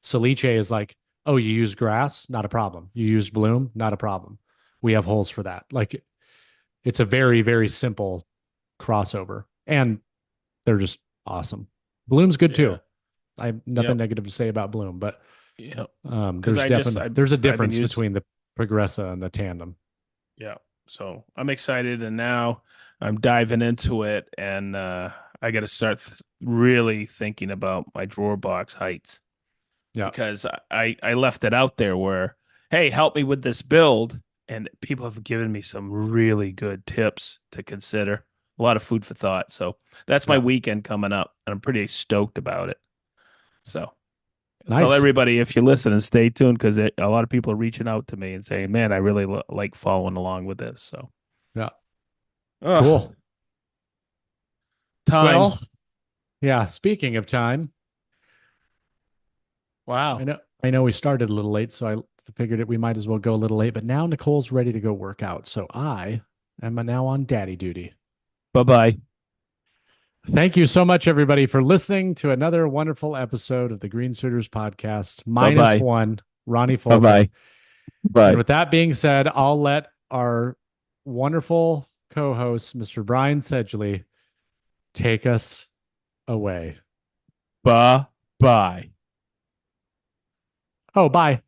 Celiche is like, oh, you use grass, not a problem. You use Bloom, not a problem. We have holes for that. Like it's a very, very simple crossover. And they're just awesome. Bloom's good Yeah. too. I have nothing Yep. negative to say about Bloom, but Yep. Because there's definitely there's a I've been difference used. between the Progressa and the Tandem. Yeah. So I'm excited, and now I'm diving into it, and I got to start really thinking about my drawer box heights Yeah, because I left it out there where, hey, help me with this build, and people have given me some really good tips to consider. A lot of food for thought. So that's my yeah, weekend coming up, and I'm pretty stoked about it. So tell nice. everybody if you listen and stay tuned because a lot of people are reaching out to me and saying, "Man, I really like following along with this." So, Yeah, ugh, cool. time. Well, yeah. Speaking of time, I Wow. know I know we started a little late, so I figured we might as well go a little late. But now Nicole's ready to go work out, so I am now on daddy duty. Bye bye. Thank you so much, everybody, for listening to another wonderful episode of the Green Suiters podcast. Bye Minus bye. one, Ronnie Bye Fulton. bye. Bye. And with that being said, I'll let our wonderful co-host, Mr. Brian Sedgley, take us away. Bye bye. Oh, bye.